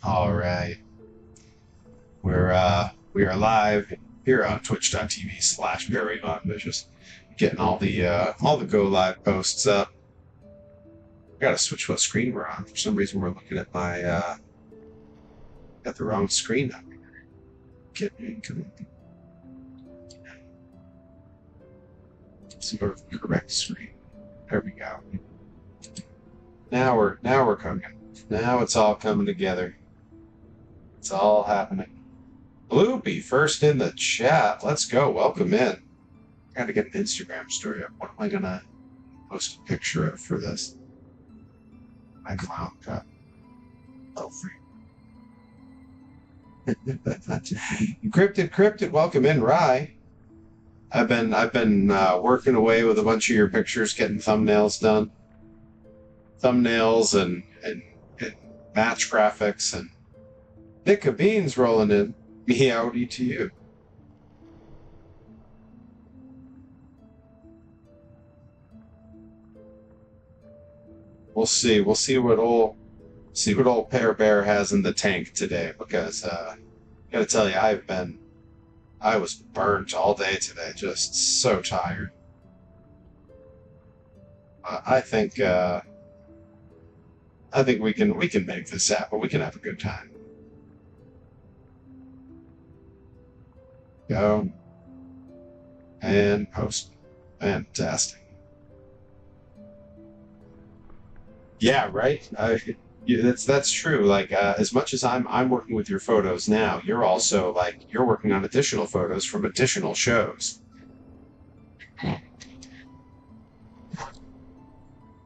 All right, we are live here on twitch.tv/Perry Just getting all the go live posts up. I gotta switch what screen we're on. For some reason, we're looking at my got the wrong screen up. Sort of correct screen. There we go. Now we're cooking. Now it's all coming together. It's all happening. Bloopy, first in the chat. Let's go. Welcome in. I gotta get an Instagram story up. What am I gonna post a picture of for this? My clown cut. Oh, free. Cryptid, welcome in, Rye. I've been working away with a bunch of your pictures, getting thumbnails done. Thumbnails and match graphics, and Nick of Beans rolling in. Meowdy to you. We'll see what old Pear Bear has in the tank today, because gotta tell you, I was burnt all day today, just so tired. I think we can make this happen. We can have a good time. Go and post. Fantastic. Yeah, right. That's true. Like, as much as I'm working with your photos now, you're also you're working on additional photos from additional shows.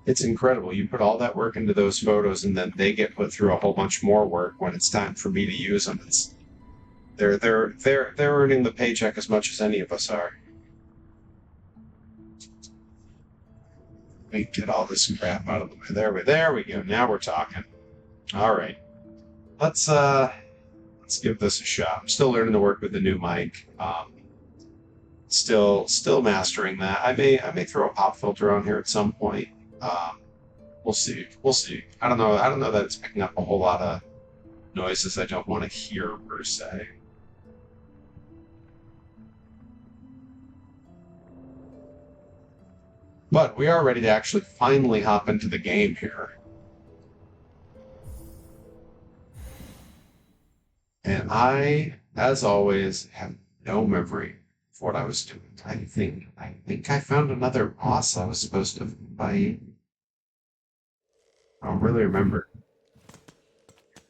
It's incredible. You put all that work into those photos, and then they get put through a whole bunch more work when it's time for me to use them. They're earning the paycheck as much as any of us are. Let me get all this crap out of the way. There we go. Now we're talking. All right. Let's give this a shot. I'm still learning to work with the new mic. Still mastering that. I may throw a pop filter on here at some point. We'll see. I don't know that it's picking up a whole lot of noises I don't want to hear per se. But we are ready to actually finally hop into the game here. And I, as always, have no memory of what I was doing. I think I found another boss I was supposed to fight. I don't really remember.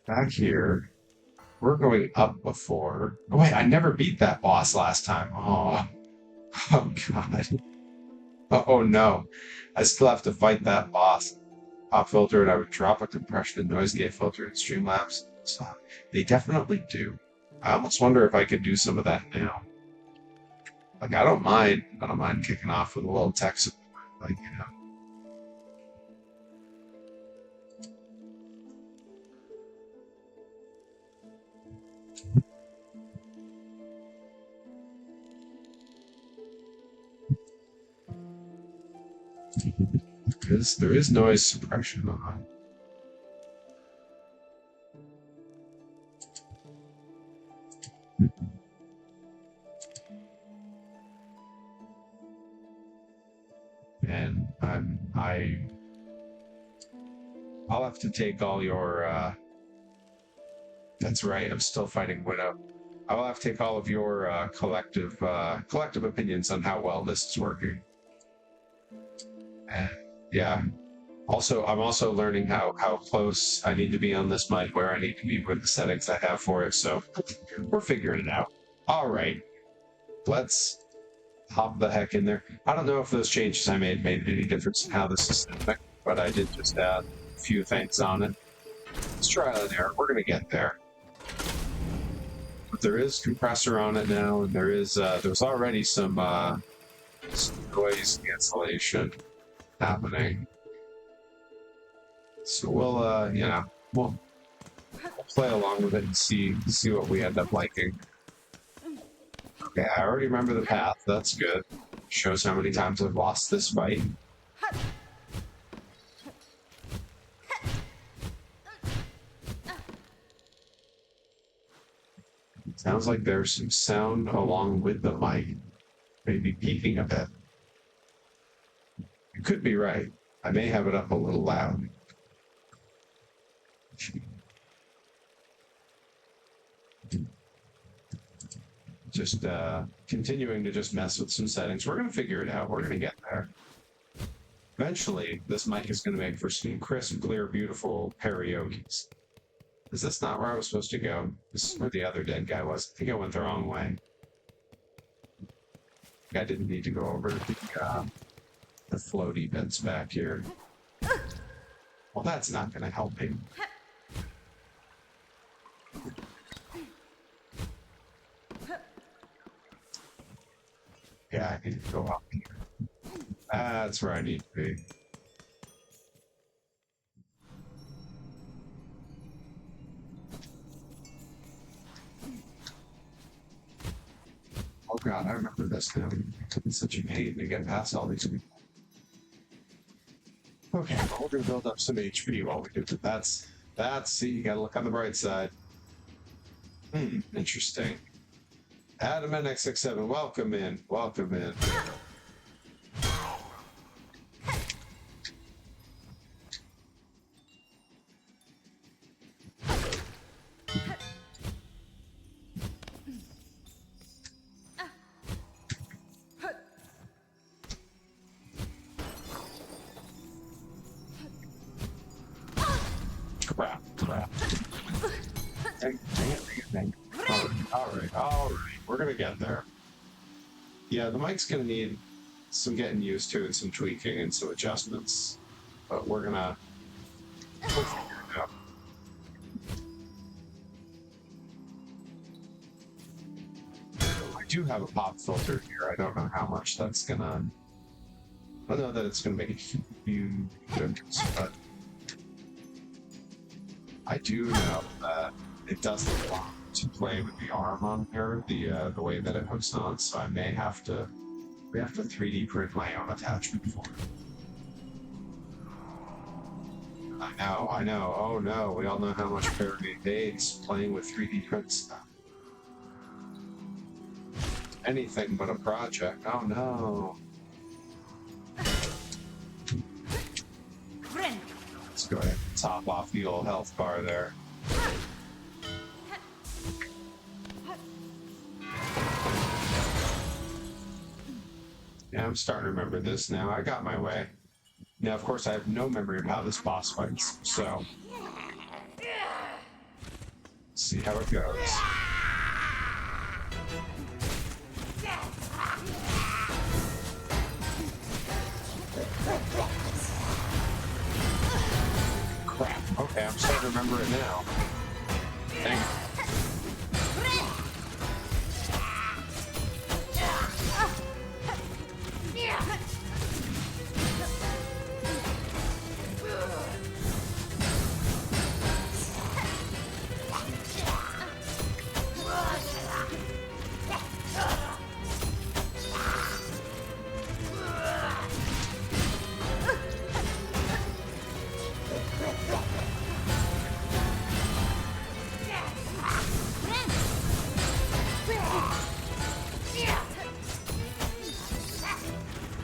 Back here, we're going up before. Oh wait, I never beat that boss last time. Oh God. Oh no, I still have to fight that boss. Pop filter, and I would drop a compression and noise gate filter in Streamlabs. So they definitely do. I almost wonder if I could do some of that now. Like, I don't mind kicking off with a little tech support, like, you know. Because there is noise suppression on. And I'll have to take all your that's right, I'm still fighting Widow. I will have to take all of your collective opinions on how well this is working. And yeah. Also, I'm also learning how close I need to be on this mic, where I need to be with the settings I have for it, so we're figuring it out. Alright. Let's hop the heck in there. I don't know if those changes I made any difference in how the system affected, but I did just add a few things on it. Let's try and error. We're gonna get there. But there is compressor on it now, and there's already some noise cancellation happening. So we'll play along with it and see what we end up liking. Okay, I already remember the path. That's good. Shows how many times I've lost this fight. Sounds like there's some sound along with the mic, maybe peaking a bit. You could be right. I may have it up a little loud. Just continuing to just mess with some settings. We're going to figure it out. We're going to get there. Eventually, this mic is going to make for some crisp, clear, beautiful karaoke. Is this not where I was supposed to go? This is where the other dead guy was. I think I went the wrong way. I didn't need to go over the floaty bits back here. Well, that's not going to help me. Yeah, I need to go up here. That's where I need to be. Oh god, I remember this now. It's such a pain to get past all these people. Okay, well, we're gonna build up some HP while we do that. See, you gotta look on the bright side. Interesting. Adam NX67, welcome in. Welcome in. Crap. Dang it. All right. We're gonna get there. Yeah, the mic's gonna need some getting used to and some tweaking and some adjustments, but we'll figure it out. I do have a pop filter here. I don't know how much that's gonna. I know that it's gonna make a huge difference, but I do know that it doesn't want to play with the arm on here, the way that it hooks on, so I may have to 3D print my own attachment for it. I know. Oh no, we all know how much Perry hates playing with 3D print stuff. Anything but a project. Oh no. Let's go ahead and top off the old health bar there. Yeah, I'm starting to remember this now. I got my way. Now, of course, I have no memory of how this boss fights, so let's see how it goes. Crap. Okay, I'm starting to remember it now. Dang it.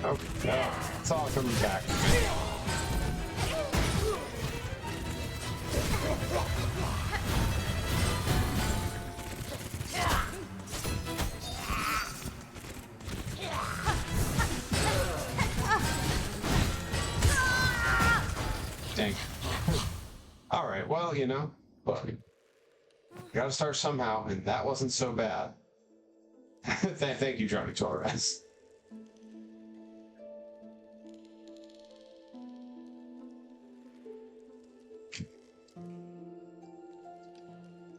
Okay, it's all coming back. Dang. All right, well, you know, look, gotta start somehow, and that wasn't so bad. Thank you, Johnny Torres.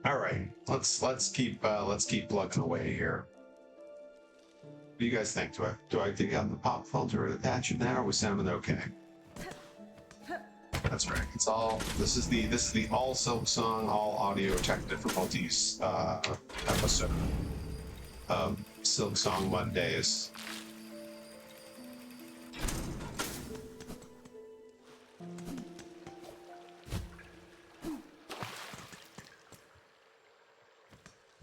All right, let's keep plugging away here. What do you guys think? Do I dig out the pop filter and attach it now, or was sounding okay? That's right. It's all. This is the all Silksong, all audio tech difficulties episode of Silksong Mondays.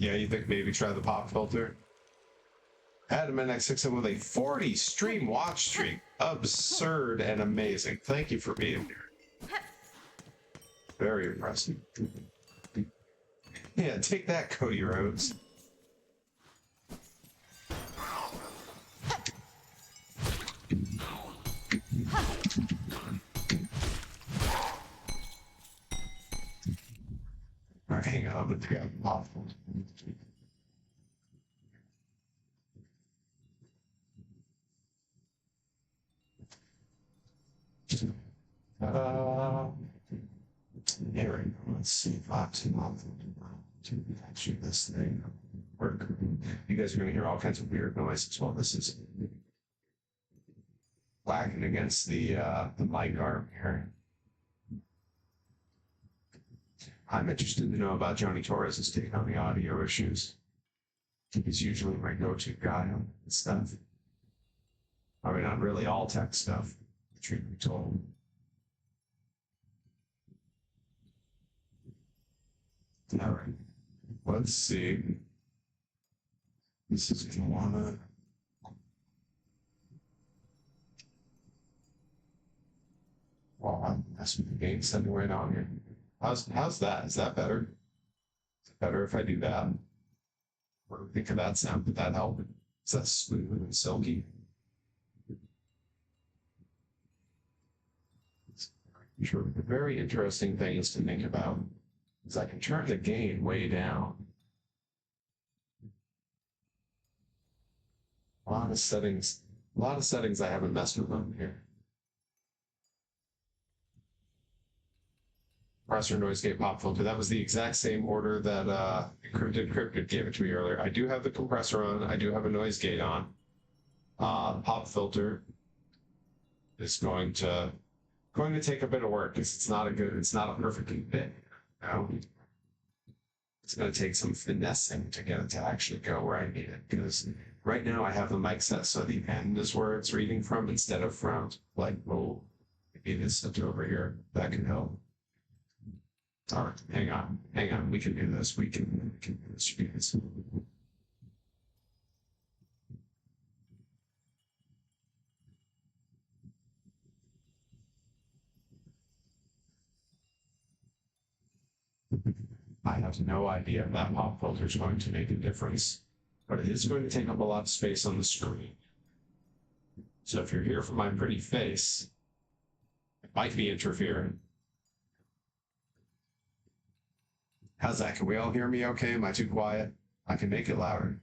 Yeah, you think maybe try the pop filter? Adam NX67 with a 40 stream watch streak. Absurd and amazing. Thank you for being here. Very impressive. Yeah, take that, Cody Rhodes. Alright, hang on, I'm gonna grab a pop filter. Here we go. Let's see if I can actually this thing work. You guys are going to hear all kinds of weird noises while this is whacking against the mic arm here. I'm interested to know about Johnny Torres' take on the audio issues. He's usually my go-to guy on stuff. I mean, not really all tech stuff, truth be told. All right, let's see. This is Kiwana. Well, I'm messing with the game setting right on here. How's that? Is that better? Is it better if I do that? What do you think of that sound? Would that help? Is that smooth and silky? Sure. The very interesting thing is to think about is I can turn the gain way down. A lot of settings I haven't messed with on here. Compressor noise gate pop filter. That was the exact same order that Encrypted gave it to me earlier. I do have the compressor on. I do have a noise gate on. Pop filter is going to take a bit of work because it's not a perfect bit. You know? It's going to take some finessing to get it to actually go where I need it. Because right now I have the mic set so the end is where it's reading from instead of from like, oh, maybe it is set over here. That can help. All right, hang on. We can do this. We can do this. I have no idea if that pop filter is going to make a difference, but it is going to take up a lot of space on the screen. So if you're here for my pretty face, it might be interfering. How's that? Can we all hear me okay? Am I too quiet? I can make it louder.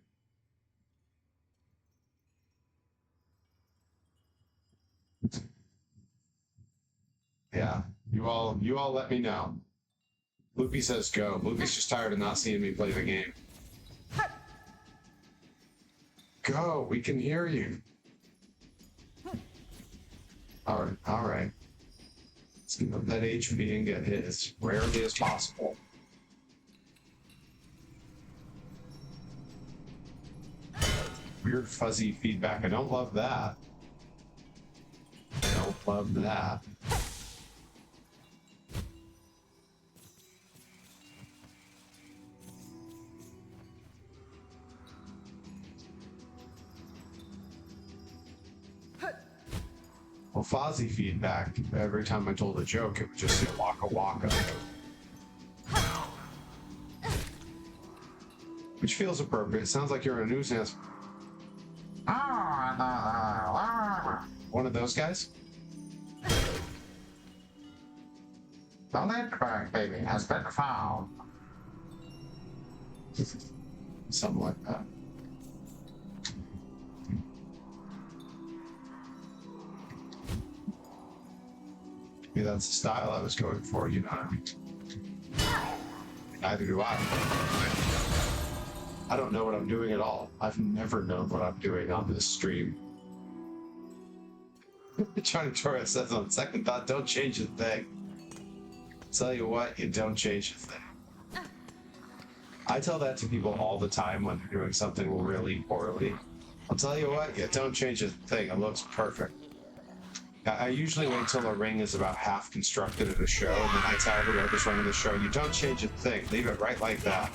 Yeah, you all let me know. Loopy says go. Loopy's just tired of not seeing me play the game. Go, we can hear you. All right. Let's give up that HP and get hit as rarely as possible. Weird fuzzy feedback. I don't love that. I don't love that. Well, fuzzy feedback. Every time I told a joke, it would just say waka waka. Which feels appropriate. It sounds like you're in a news announcement. One of those guys? The Lindbergh baby has been found. Something like that. Maybe that's the style I was going for, you know what I mean? Neither do I. I don't know what I'm doing at all. I've never known what I'm doing on this stream. Johnny Torres says on second thought, don't change a thing. Tell you what, you don't change a thing. I tell that to people all the time when they're doing something really poorly. I'll tell you what, you don't change a thing. It looks perfect. I usually wait till a ring is about half constructed at a show, and then I tell whoever's running the show, you don't change a thing. Leave it right like that.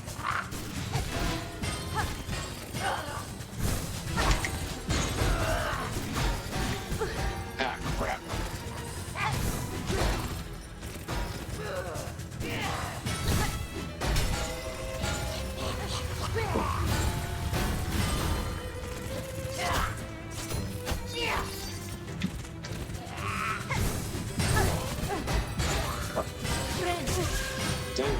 Dang it.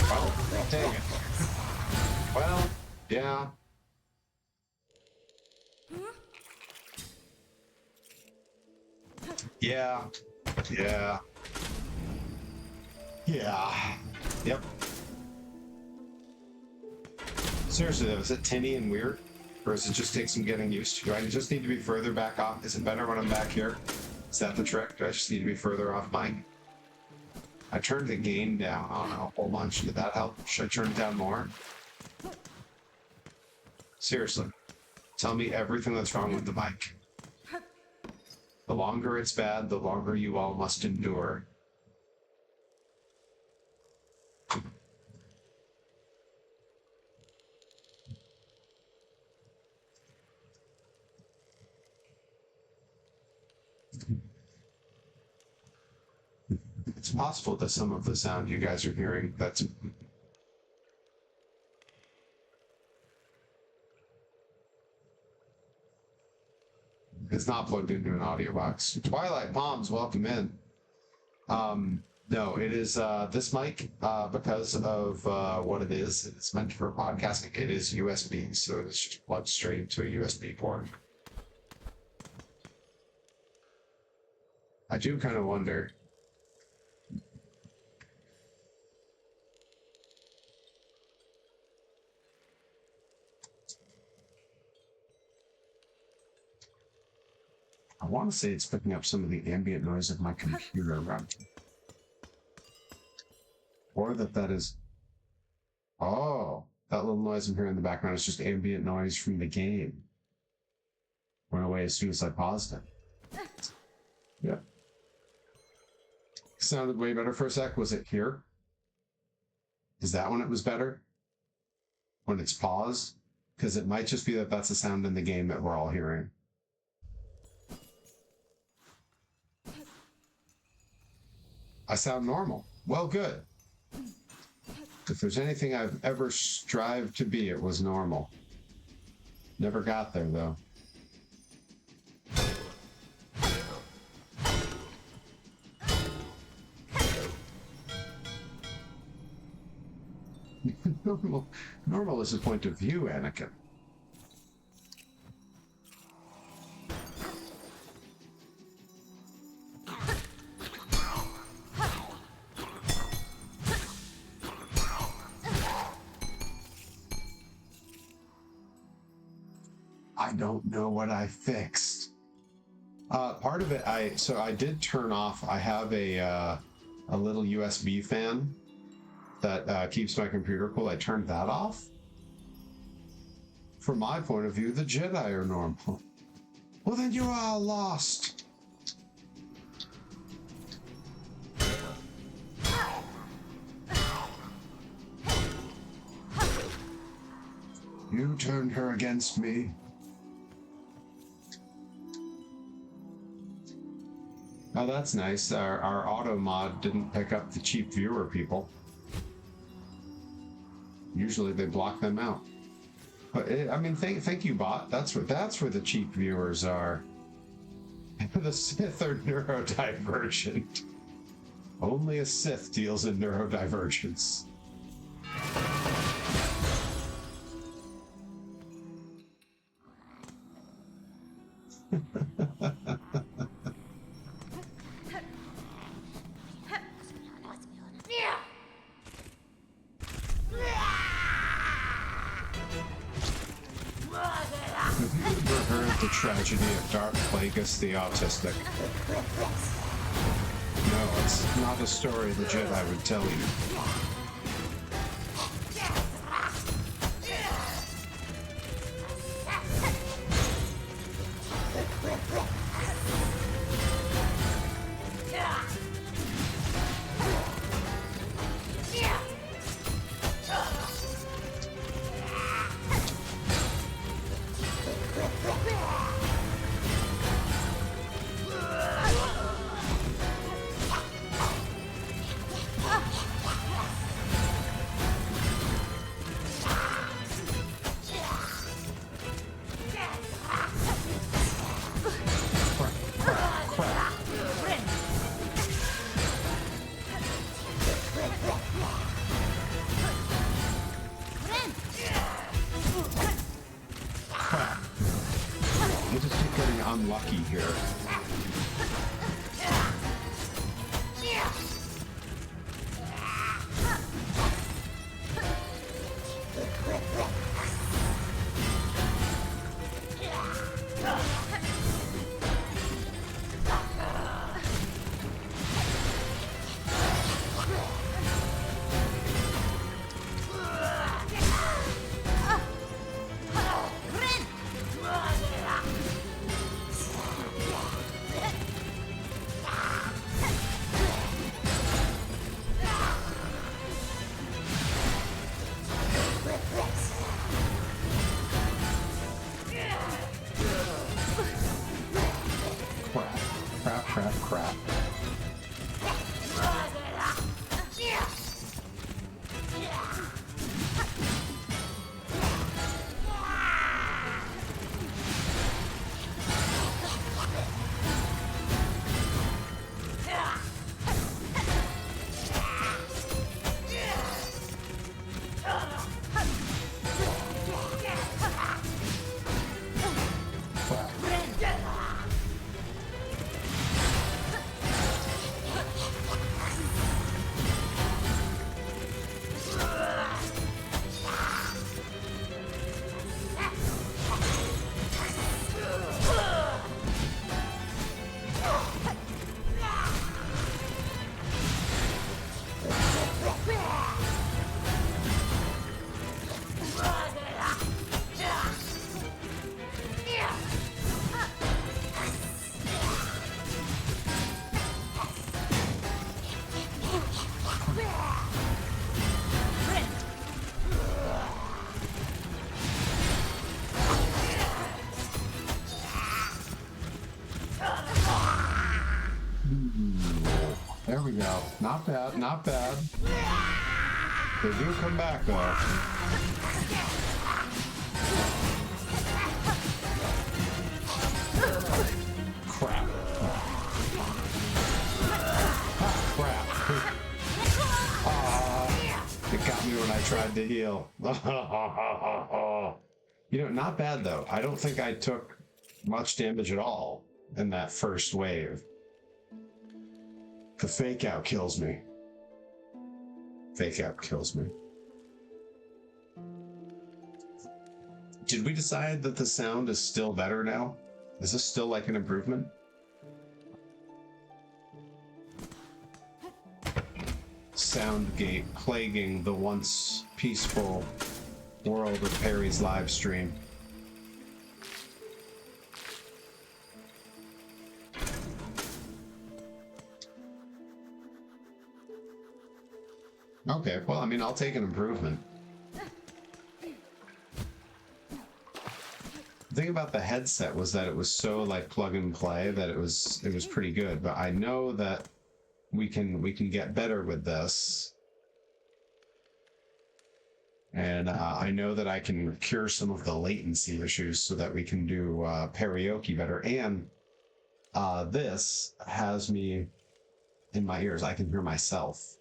Well, dang it. Well, yeah. Yeah. Yeah. Yeah. Yep. Seriously though, is it tinny and weird? Or does it just take some getting used to? Do I just need to be further back off? Is it better when I'm back here? Is that the trick? Do I just need to be further off mic? I turned the gain down. Oh no, a whole bunch. Did that help? Should I turn it down more? Seriously. Tell me everything that's wrong with the mic. The longer it's bad, the longer you all must endure. It's possible that some of the sound you guys are hearing, that's... It's not plugged into an audio box. Twilight Moms, welcome in. No, it is this mic, because of what it is. It's meant for podcasting. It is USB, so it's just plugged straight to a USB port. I do kind of wonder. I want to say it's picking up some of the ambient noise of my computer around. Or that is... Oh, that little noise I'm hearing in the background is just ambient noise from the game. Went away as soon as I paused it. Yeah. Sounded way better for a sec. Was it here? Is that when it was better? When it's paused? Because it might just be that that's a sound in the game that we're all hearing. I sound normal. Well, good. If there's anything I've ever strived to be, it was normal. Never got there, though. Normal is a point of view, Anakin. I don't know what I fixed. Part of it, I did turn off. I have a little USB fan that keeps my computer cool. I turned that off. From my point of view, the Jedi are normal. Well, then you are lost. You turned her against me. Oh, that's nice. Our auto mod didn't pick up the cheap viewer people. Usually they block them out. But I mean, thank you, bot. That's where the cheap viewers are. The Sith are neurodivergent. Only a Sith deals in neurodivergence. Tragedy of Darth Plagueis the Autistic. No, it's not a story the Jedi would tell you. unlucky here. Crap. There we go. Not bad, not bad. They do come back though. Crap. It got me when I tried to heal. You know, not bad though. I don't think I took much damage at all in that first wave. The fake out kills me. Fake out kills me. Did we decide that the sound is still better now? Is this still like an improvement? Sound gate plaguing the once peaceful world of Perry's live stream. Okay, well, I mean, I'll take an improvement. The thing about the headset was that it was so like plug and play that it was pretty good. But I know that we can get better with this, and I know that I can cure some of the latency issues so that we can do karaoke better. And this has me in my ears; I can hear myself.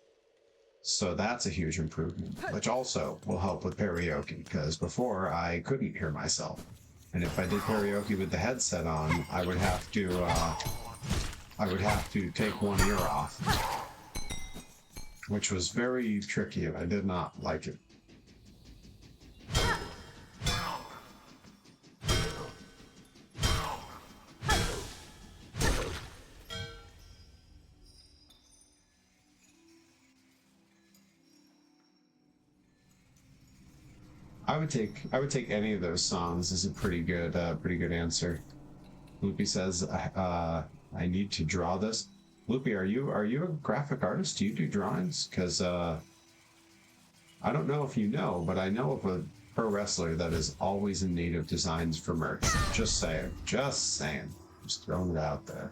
So that's a huge improvement, which also will help with karaoke, because before I couldn't hear myself. And if I did karaoke with the headset on, I would have to take one ear off, which was very tricky, and I did not like it. I would take any of those songs as a pretty good answer. Loopy says, I need to draw this. Loopy, are you a graphic artist? Do you do drawings? Because I don't know if you know, but I know of a pro wrestler that is always in need of designs for merch. Just saying. Just throwing it out there.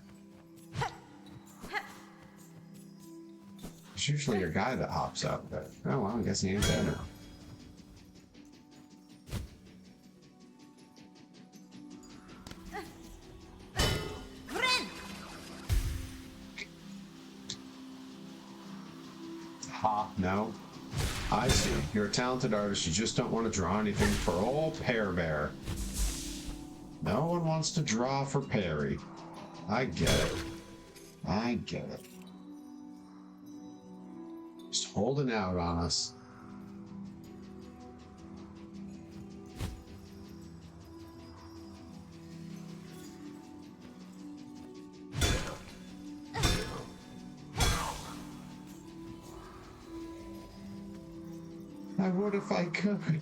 It's usually your guy that hops out there. Oh well, I guess he ain't there now. No, I see. You're a talented artist. You just don't want to draw anything for old Pear Bear. No one wants to draw for Perry. I get it. I get it. Just holding out on us. I would if I could.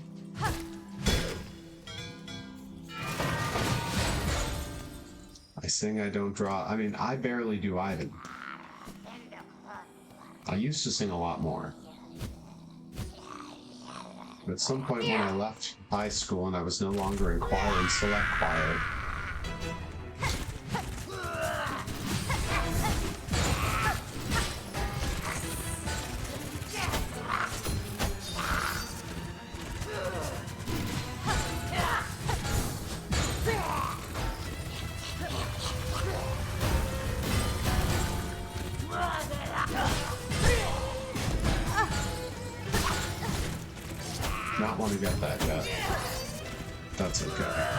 I sing, I don't draw. I mean, I barely do either. I used to sing a lot more. But at some point when I left high school and I was no longer in choir and select choir, not want to get that yet. That's okay.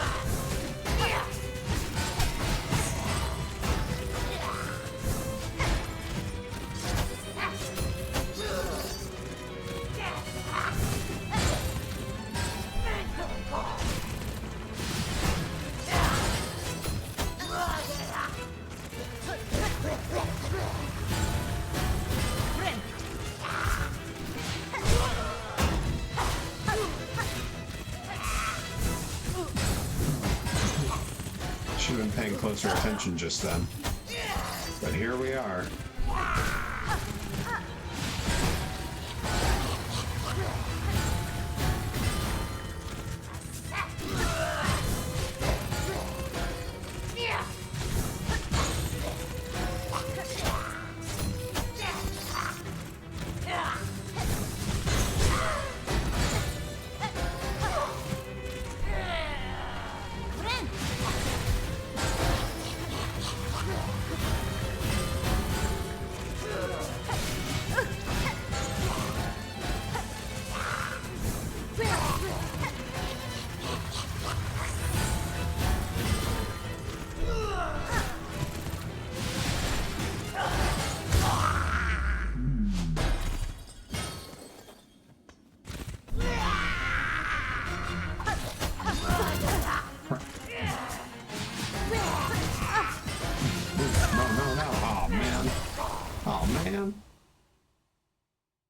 Should have been paying closer attention just then. But here we are.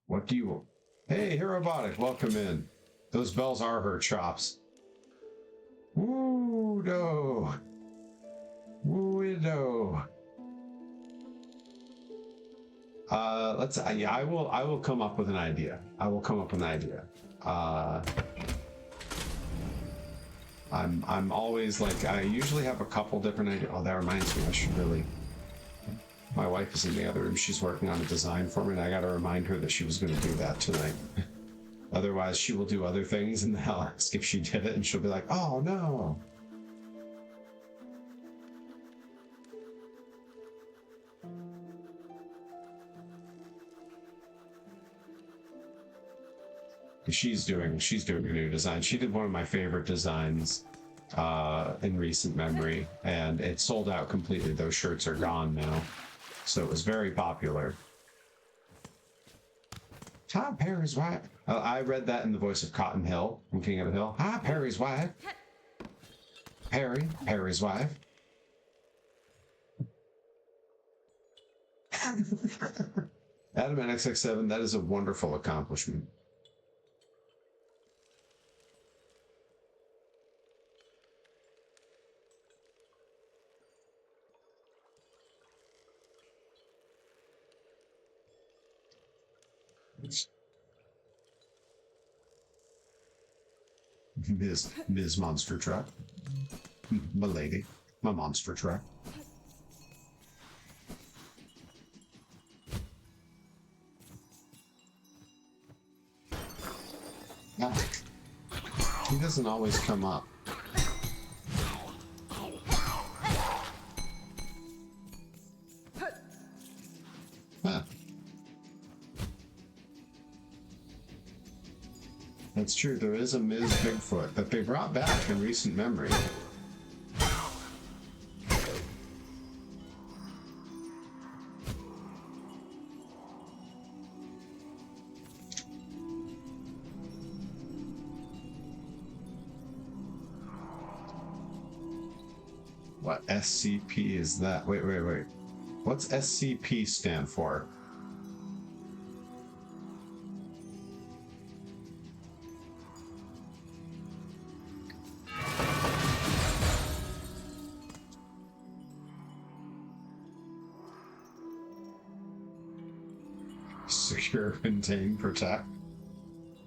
What do you... Hey, Robotic, welcome in. Those bells are her chops. Woo, no. Woo-do. Yeah, I will come up with an idea. I will come up with an idea. I'm always like, I usually have a couple different ideas. Oh, that reminds me, I should really... My wife is in the other room. She's working on a design for me, and I got to remind her that she was going to do that tonight. Otherwise, she will do other things, and I'll ask if she did it, and she'll be like, oh, no. She's doing a new design. She did one of my favorite designs in recent memory, and it sold out completely. Those shirts are gone now. So it was very popular. Hi, Perry's wife. I read that in the voice of Cotton Hill from King of the Hill. Hi, Perry's wife. Perry's wife. Adam NXX7, that is a wonderful accomplishment. Ms. Monster Truck. My lady. My monster truck. He doesn't always come up. Huh. That's true, there is a Ms. Bigfoot that they brought back in recent memory. What SCP is that? Wait. What's SCP stand for? Secure, contain, protect.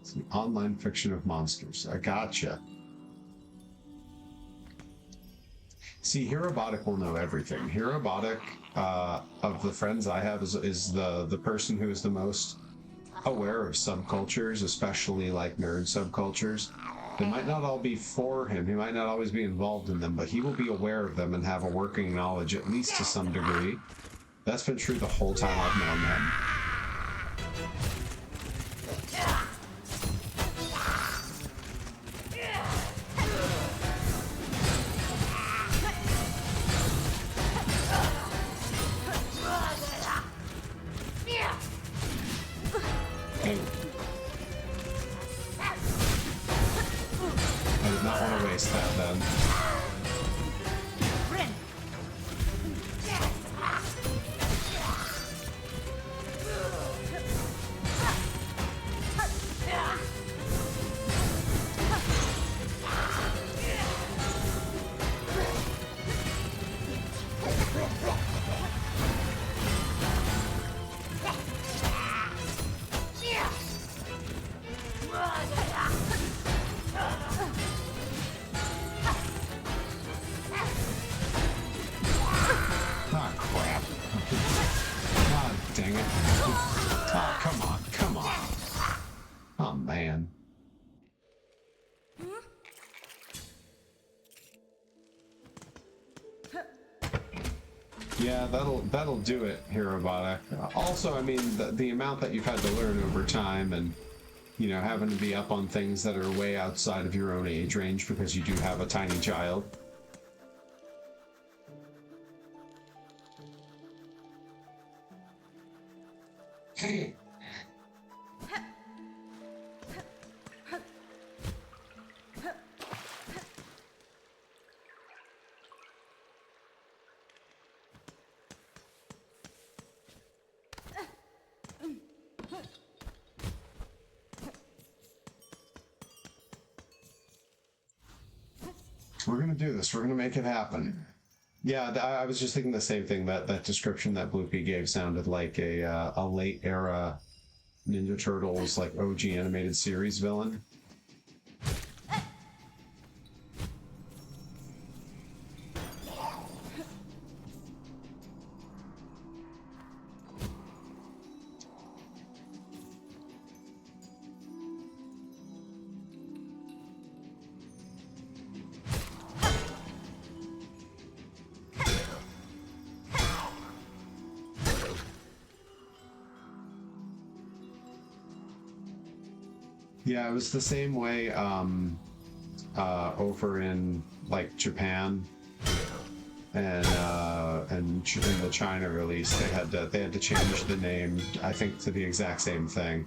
It's an online fiction of monsters. I gotcha. See, Herobotic will know everything. Herobotic, of the friends I have, is the person who is the most aware of subcultures, especially like nerd subcultures. They might not all be for him. He might not always be involved in them, but he will be aware of them and have a working knowledge, at least to some degree. That's been true the whole time I've known him. I did not want to waste that then. Yeah, that'll do it, Herobotic. Also, I mean, the amount that you've had to learn over time, and you know, having to be up on things that are way outside of your own age range because you do have a tiny child. Hey. We're gonna do this. We're gonna make it happen. Yeah, I was just thinking the same thing. That description that Bloopy gave sounded like a late era Ninja Turtles, like OG animated series villain. Yeah, it was the same way over in like Japan and in the China release. They had to change the name, I think, to the exact same thing.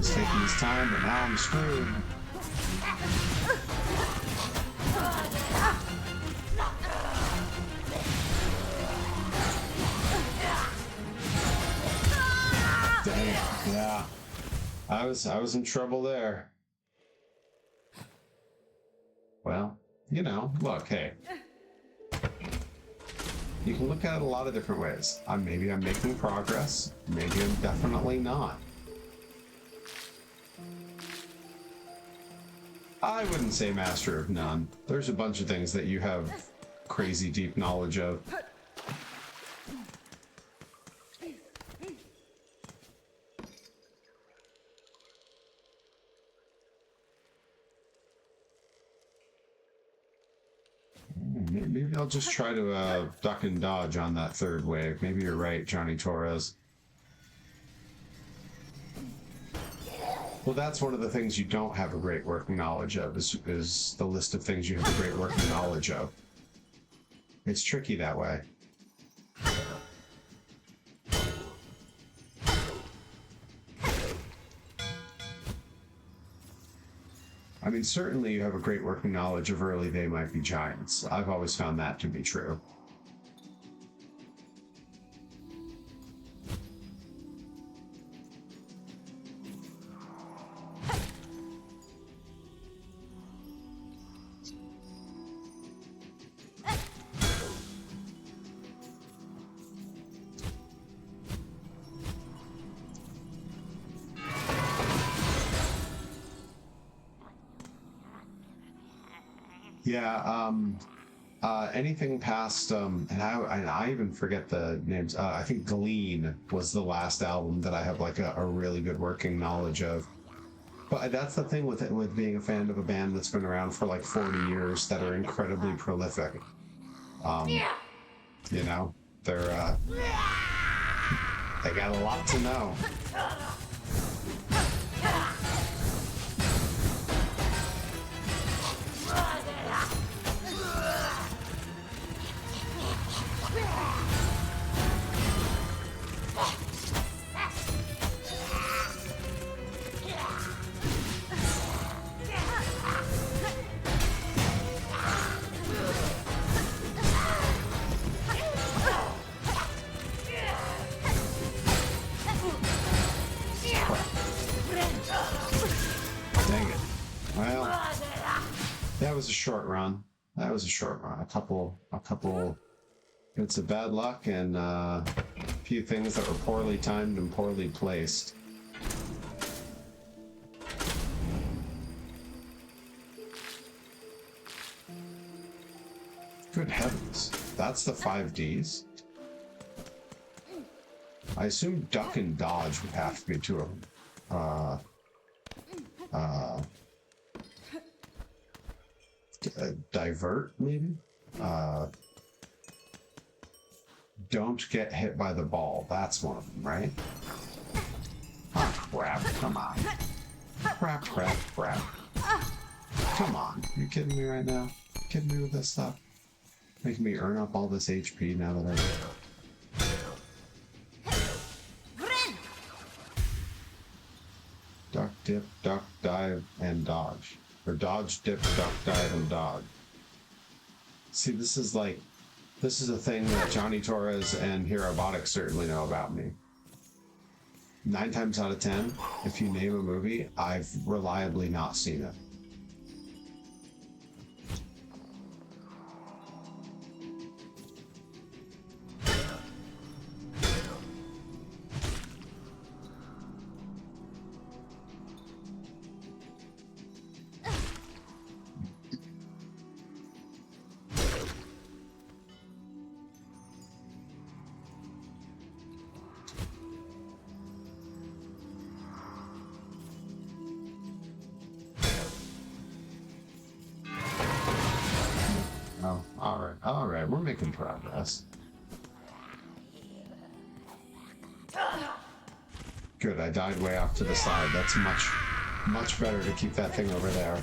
He's taking his time, but now I'm screwed. Dang, yeah. I was in trouble there. Well, you know, look, hey. You can look at it a lot of different ways. Maybe I'm making progress. Maybe I'm definitely not. I wouldn't say master of none. There's a bunch of things that you have crazy deep knowledge of. Maybe I'll just try to duck and dodge on that third wave. Maybe you're right, Johnny Torres. Well, that's one of the things you don't have a great working knowledge of, is the list of things you have a great working knowledge of. It's tricky that way. I mean, certainly you have a great working knowledge of early They Might Be Giants. I've always found that to be true. Yeah, anything past, and I even forget the names. I think Glean was the last album that I have like a really good working knowledge of. But that's the thing with it, with being a fan of a band that's been around for like 40 years that are incredibly prolific. You know, they're, they got a lot to know. That was a short run. That was a short run. A couple bits of bad luck and a few things that were poorly timed and poorly placed. Good heavens. That's the 5Ds? I assume duck and dodge would have to be two of them. Divert, maybe? Don't get hit by the ball. That's one of them, right? Oh, crap. Come on. Crap. Come on. You kidding me right now? Kidding me with this stuff? Making me earn up all this HP now that duck, dip, duck, dive, and dodge. Or dodge, dip, duck, dive, and dodge. See, this is a thing that Johnny Torres and Hirobotic certainly know about me. 9 times out of 10, if you name a movie, I've reliably not seen it. Oh, all right, we're making progress. Good, I died way off to the side. That's much better to keep that thing over there.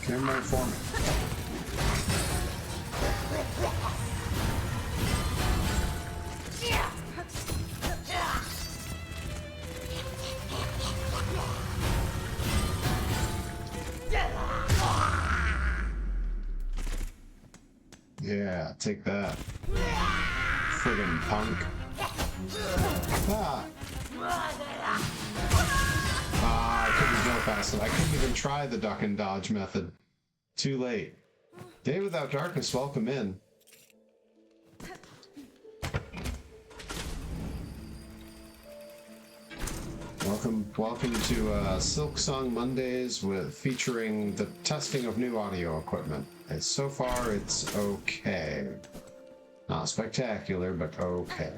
Came right for me. Yeah, take that. Friggin' punk. Ah! Ah, I couldn't go past it. I couldn't even try the duck and dodge method. Too late. Day without darkness, welcome in. Welcome to Silksong Mondays featuring the testing of new audio equipment. And so far, it's okay. Not spectacular, but okay.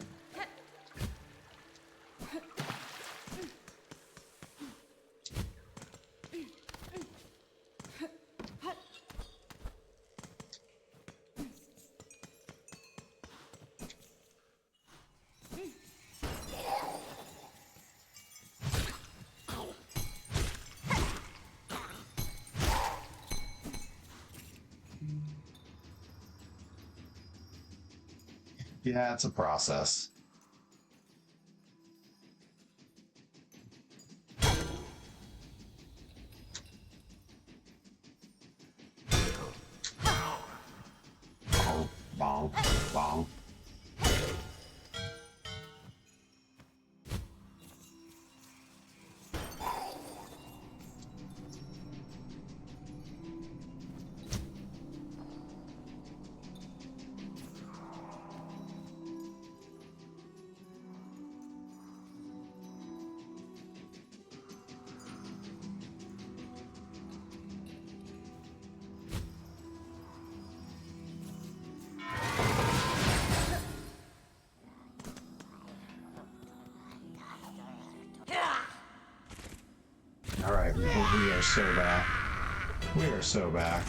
Yeah, it's a process. Bonk, bonk, bonk. Alright, we are so back. We are so back.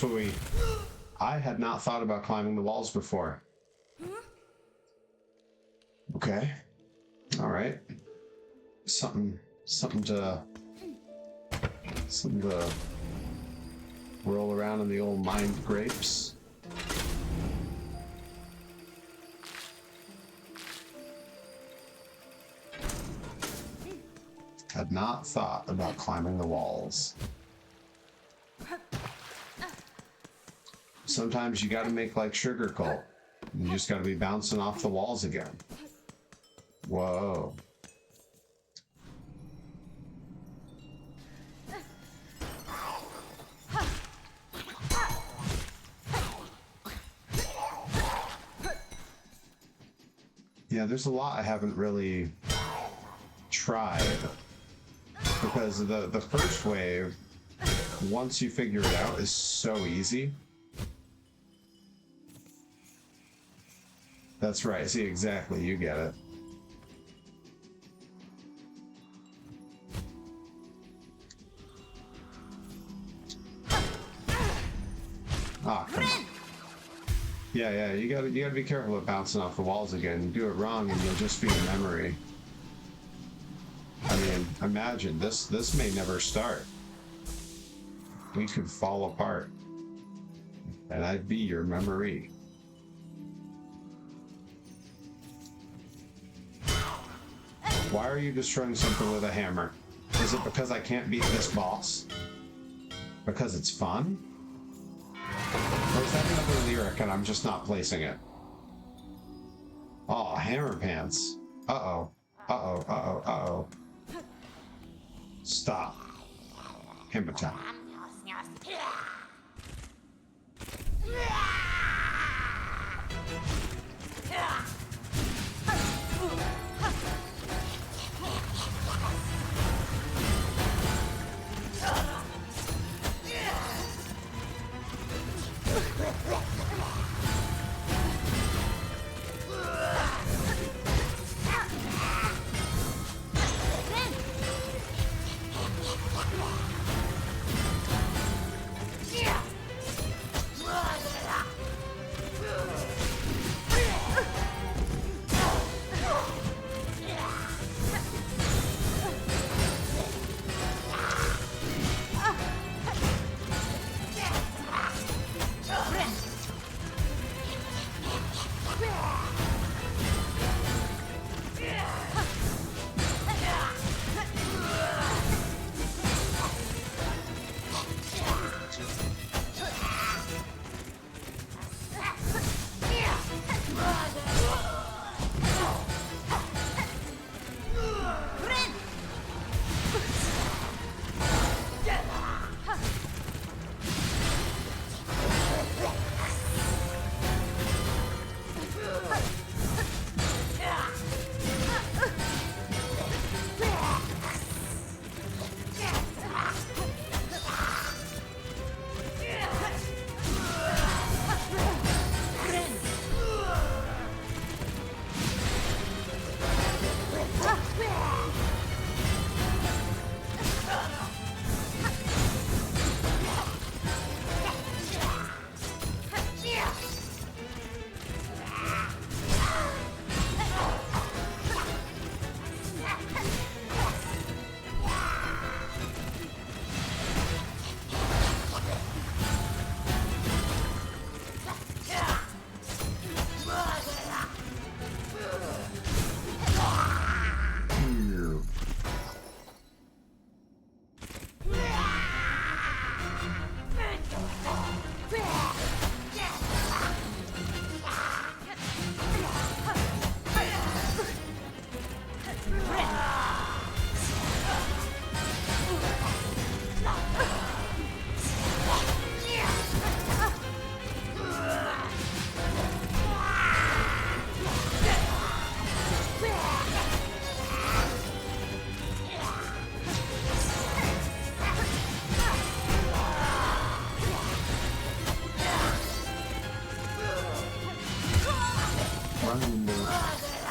Phooey. I had not thought about climbing the walls before. Okay. Alright. Something to roll around in the old mind grapes. Had not thought about climbing the walls. Sometimes you gotta make like Sugar Cult. You just gotta be bouncing off the walls again. Whoa. Yeah, there's a lot I haven't really tried. Because the first wave, once you figure it out, is so easy. That's right, see, exactly, you get it. Ah, come on. Yeah, you gotta be careful of bouncing off the walls again. You do it wrong and you'll just feed a memory. I mean, imagine, this may never start. We could fall apart. And I'd be your memory. Why are you destroying something with a hammer? Is it because I can't beat this boss? Because it's fun? Or is that another lyric and I'm just not placing it? Oh, hammer pants. Uh-oh. Uh-oh, uh-oh, uh-oh. Stop. Hammer time.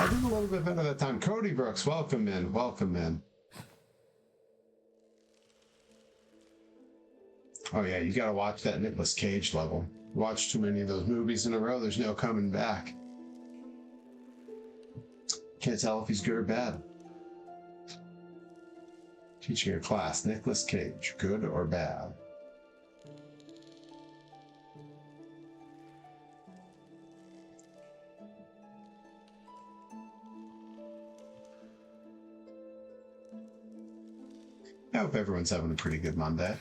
I did a little bit better that time. Cody Brooks, welcome in, welcome in. Oh yeah, you gotta watch that Nicolas Cage level. Watch too many of those movies in a row, there's no coming back. Can't tell if he's good or bad. Teaching a class, Nicolas Cage, good or bad? I hope everyone's having a pretty good Monday.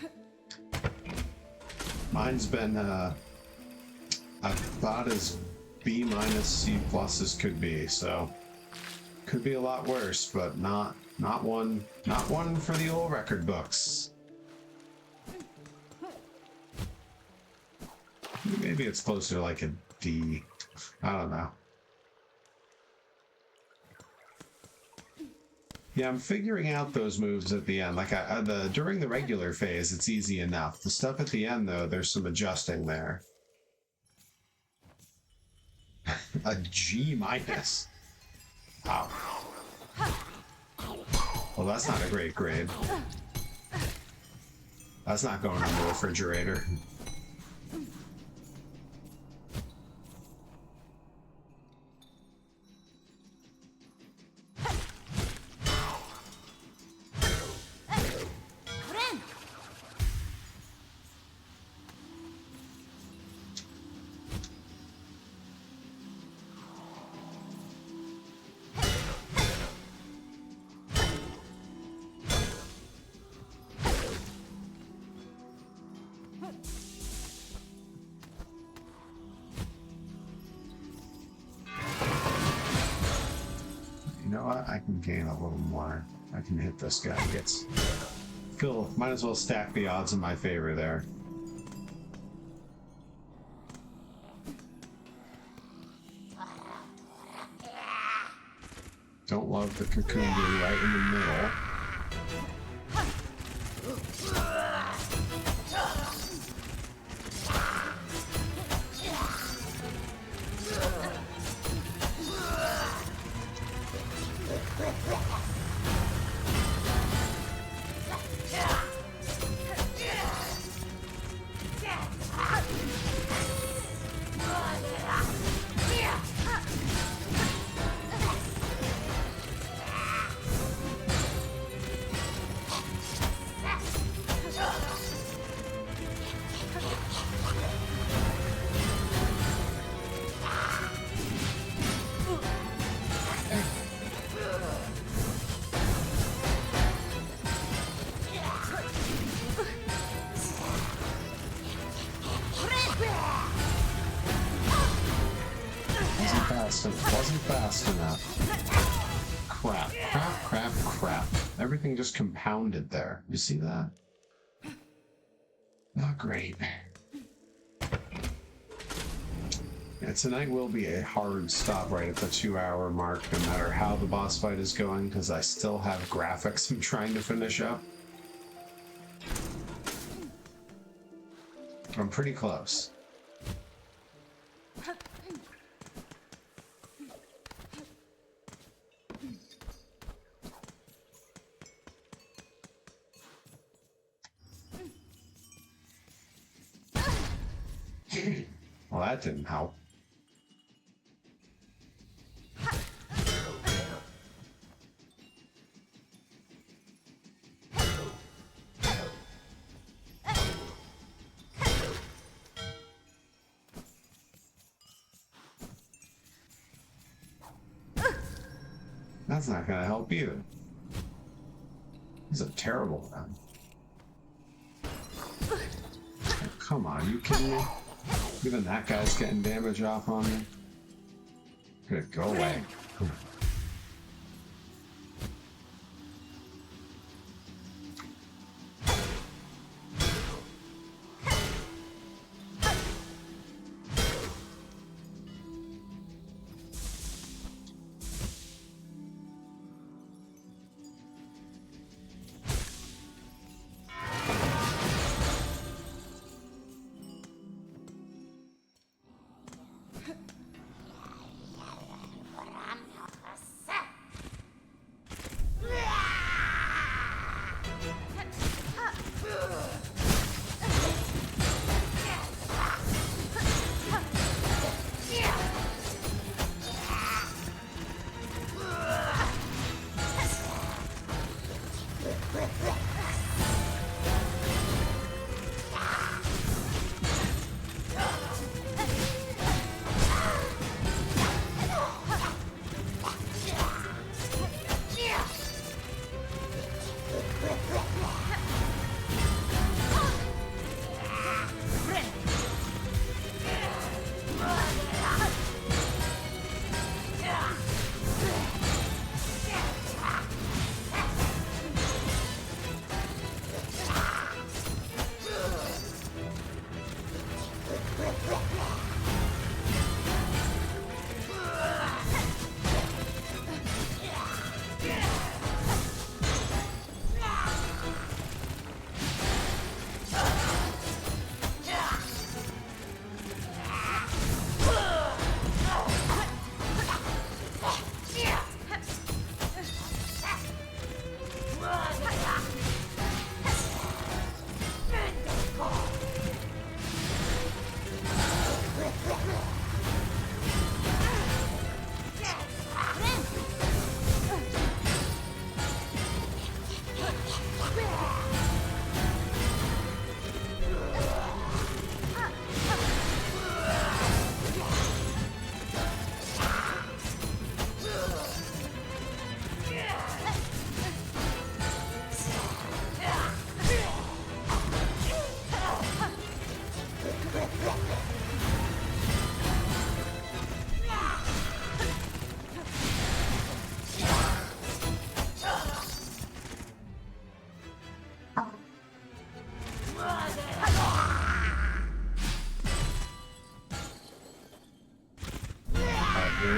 Mine's been about as B minus C pluses could be, so could be a lot worse, but not one for the old record books. Maybe it's closer to like a D. I don't know. Yeah, I'm figuring out those moves at the end. Like during the regular phase, it's easy enough. The stuff at the end, though, there's some adjusting there. A G minus. Wow. Well, that's not a great grade. That's not going on the refrigerator. You know what? I can gain a little more. I can hit this guy. Might as well stack the odds in my favor there. Don't love the cocoon being right in the middle. Wasn't fast enough. Crap. Everything just compounded there. You see that? Not great. Yeah, tonight will be a hard stop right at the 2-hour mark, no matter how the boss fight is going, because I still have graphics I'm trying to finish up. I'm pretty close. Well, that didn't help. That's not gonna help either. He's a terrible one. Oh, come on, you kidding me? Even that guy's getting damage off on me. Good, go away.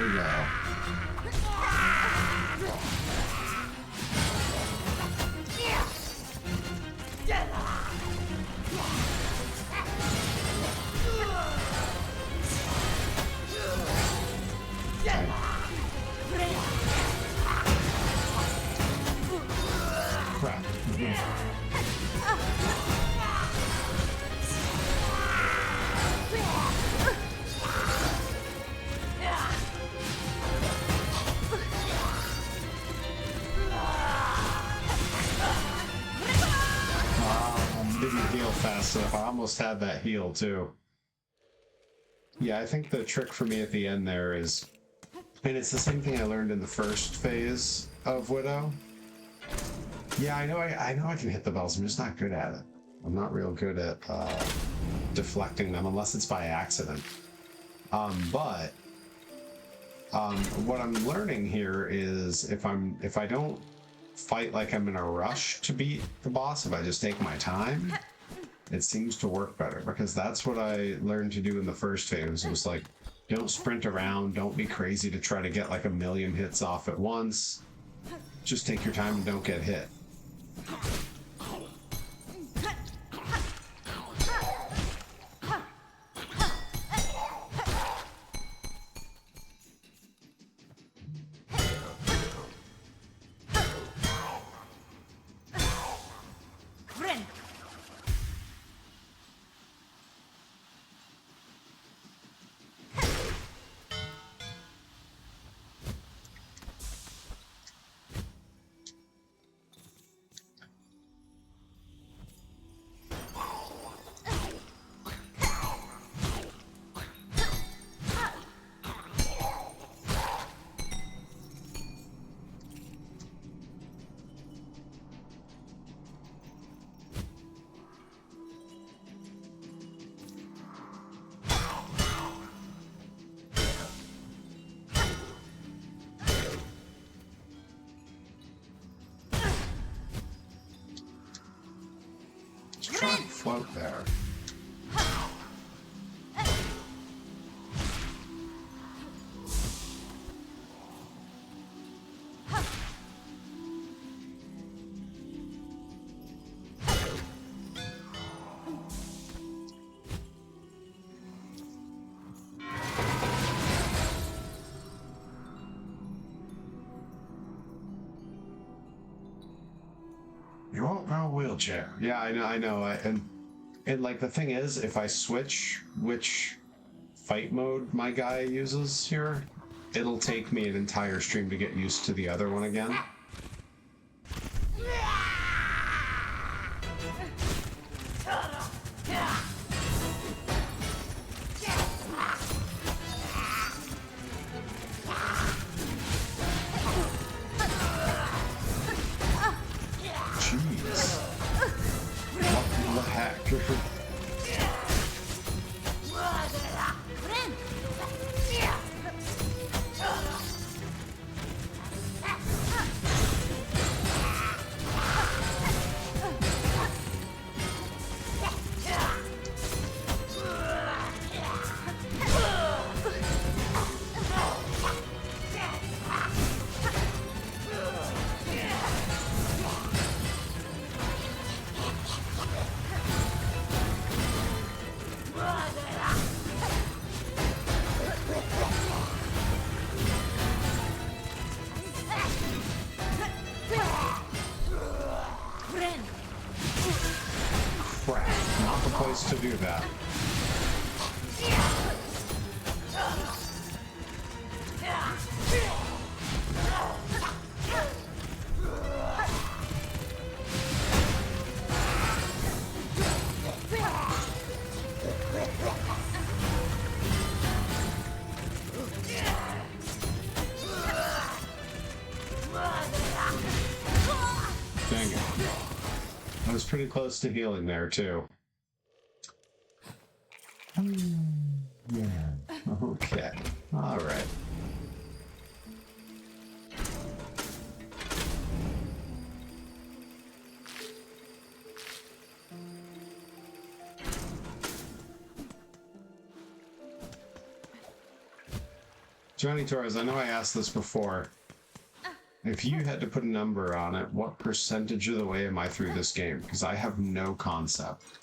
There we go. Crap. Didn't heal fast enough. I almost had that heal too. Yeah, I think the trick for me at the end there is, and it's the same thing I learned in the first phase of Widow. Yeah, I know I can hit the bells. I'm just not good at it. I'm not real good at deflecting them unless it's by accident. But what I'm learning here is if I don't fight like I'm in a rush to beat the boss, if I just take my time, it seems to work better, because that's what I learned to do in the first phase. It was like, don't sprint around, don't be crazy to try to get like 1,000,000 hits off at once. Just take your time and don't get hit. Try to float there. You won't go wheelchair. Yeah, I know. And like the thing is, if I switch which fight mode my guy uses here, it'll take me an entire stream to get used to the other one again. Jeez. What the heck? Crap, not the place to do that. Dang it. I was pretty close to healing there, too. Yeah. Okay. All right. Johnny Torres, I know I asked this before. If you had to put a number on it, what percentage of the way am I through this game? Because I have no concept.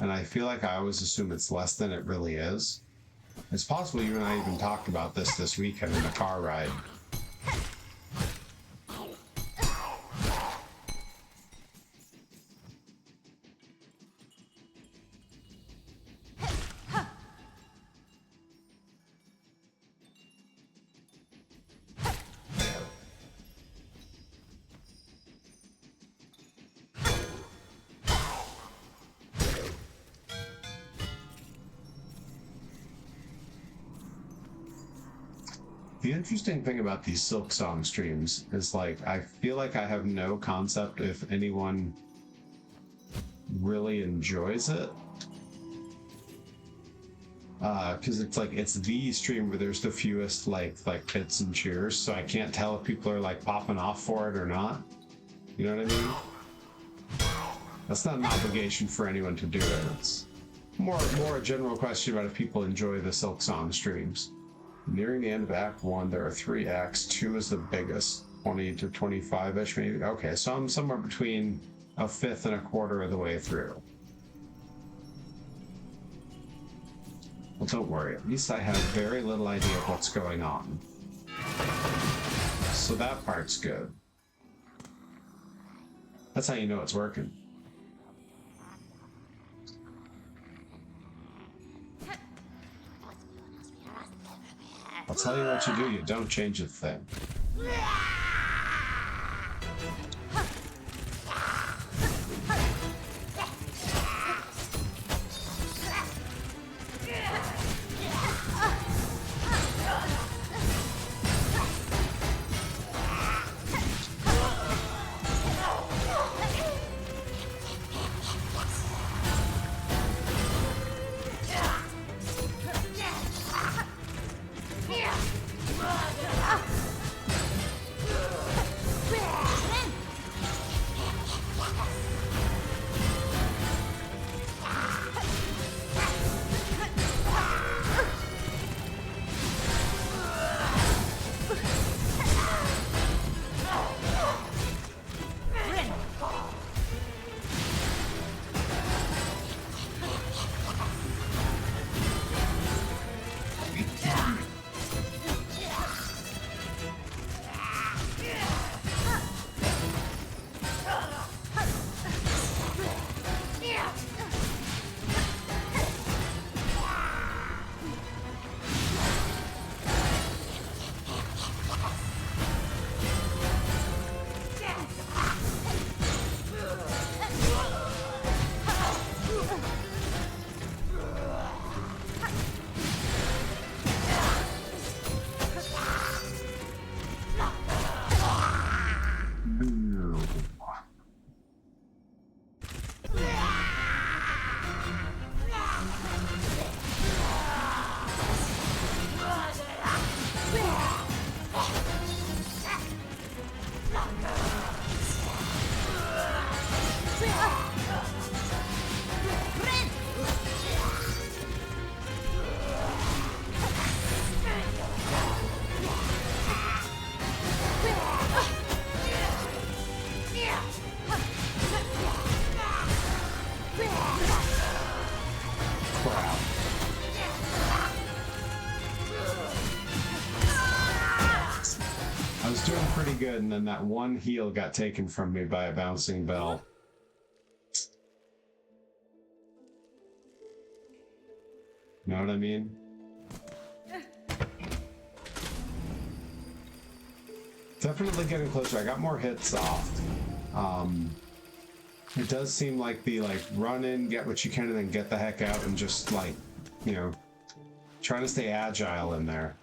And I feel like I always assume it's less than it really is. It's possible you and I even talked about this weekend in the car ride. The interesting thing about these Silksong streams is, like, I feel like I have no concept if anyone really enjoys it. Because it's like, it's the stream where there's the fewest like hits and cheers, so I can't tell if people are like popping off for it or not. You know what I mean? That's not an obligation for anyone to do it. It's more a general question about if people enjoy the Silksong streams. Nearing the end of Act 1, there are 3 acts. 2 is the biggest, 20 to 25-ish maybe. Okay, so I'm somewhere between a fifth and a quarter of the way through. Well, don't worry. At least I have very little idea of what's going on. So that part's good. That's how you know it's working. I'll tell you what you do, you don't change a thing. Good, and then that one heal got taken from me by a bouncing bell. Know what I mean? Definitely getting closer. I got more hits off. It does seem like the run in, get what you can, and then get the heck out, and just trying to stay agile in there.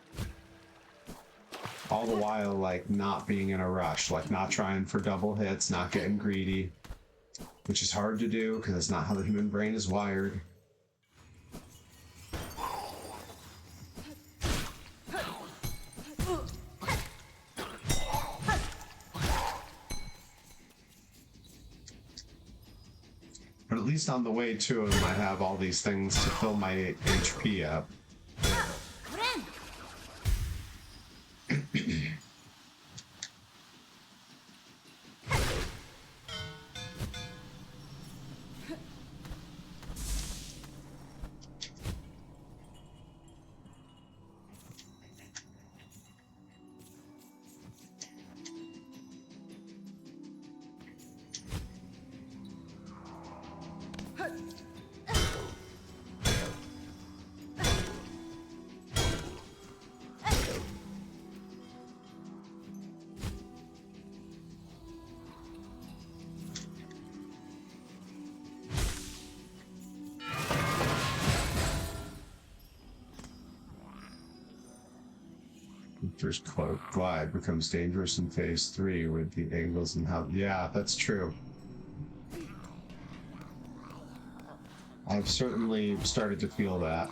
All the while, not being in a rush, not trying for double hits, not getting greedy, which is hard to do because it's not how the human brain is wired. But at least on the way to him, I have all these things to fill my HP up. First cloak glide becomes dangerous in phase 3 with the angles and how. Yeah, that's true. I've certainly started to feel that.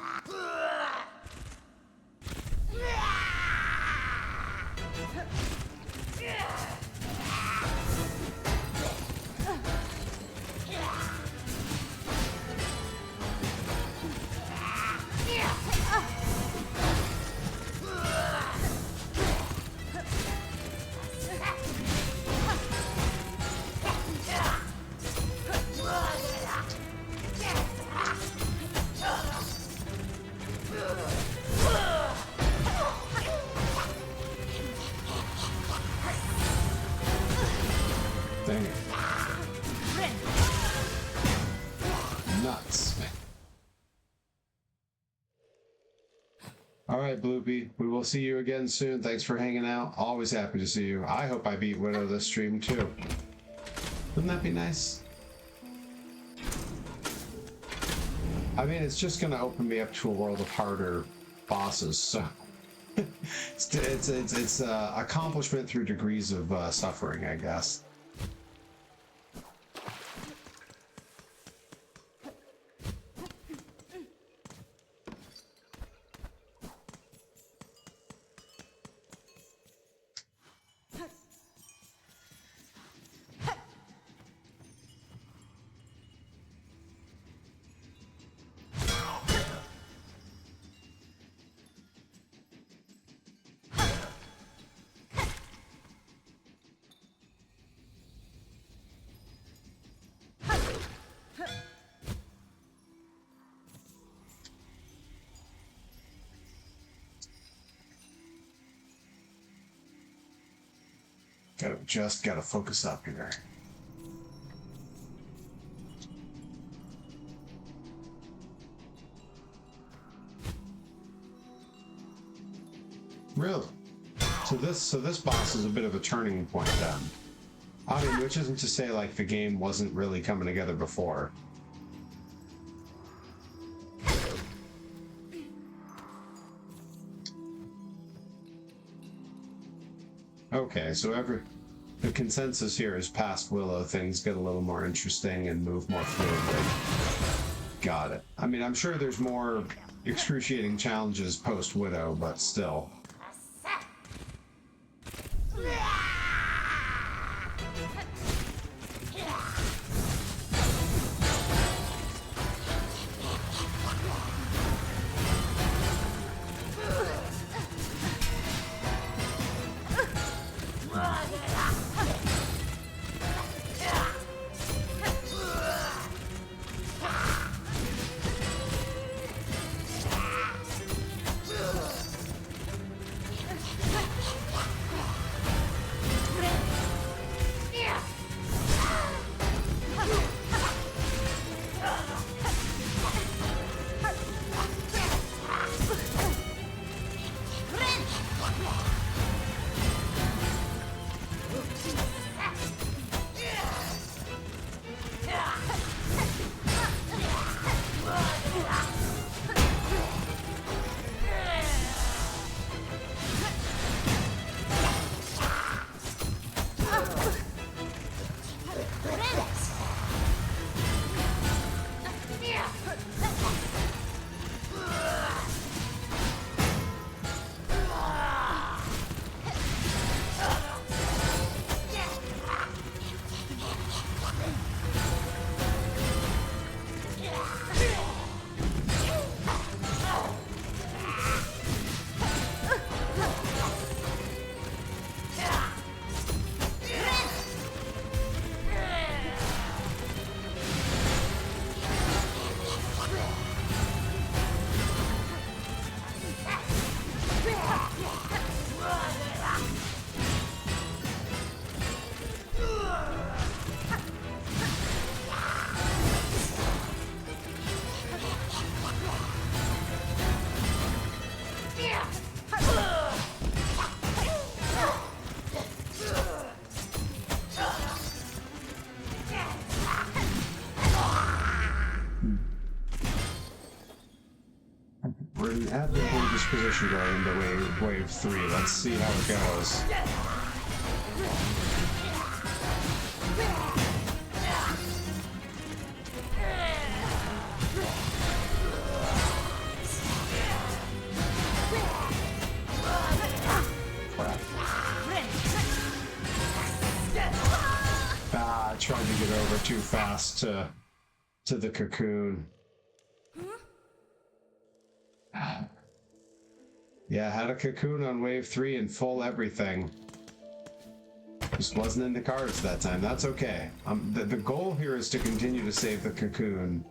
Dang it. Nuts. Alright, Bloopy. We will see you again soon. Thanks for hanging out. Always happy to see you. I hope I beat Widow this stream too. Wouldn't that be nice? I mean, it's just going to open me up to a world of harder bosses, so it's accomplishment through degrees of suffering, I guess. Just gotta focus up here. Really? So this boss is a bit of a turning point then. I mean, which isn't to say like the game wasn't really coming together before. Okay, so the consensus here is past Willow things get a little more interesting and move more fluidly. Got it. I mean, I'm sure there's more excruciating challenges post Widow, but still. advantageous position going into wave 3. Let's see how it goes. I tried to get over too fast to the cocoon. Yeah, I had a cocoon on wave 3 and full everything. Just wasn't in the cards that time. That's okay. The goal here is to continue to save the cocoon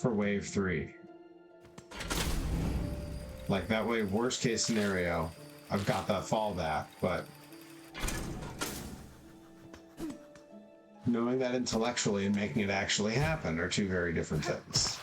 for wave 3. Like, that way, worst case scenario, I've got that fallback, but knowing that intellectually and making it actually happen are two very different things.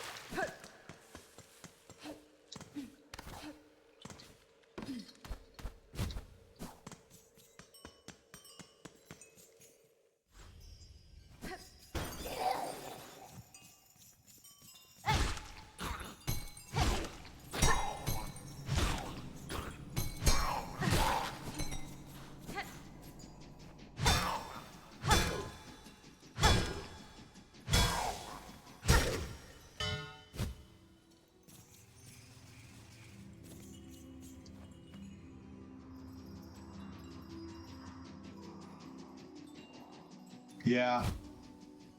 Yeah.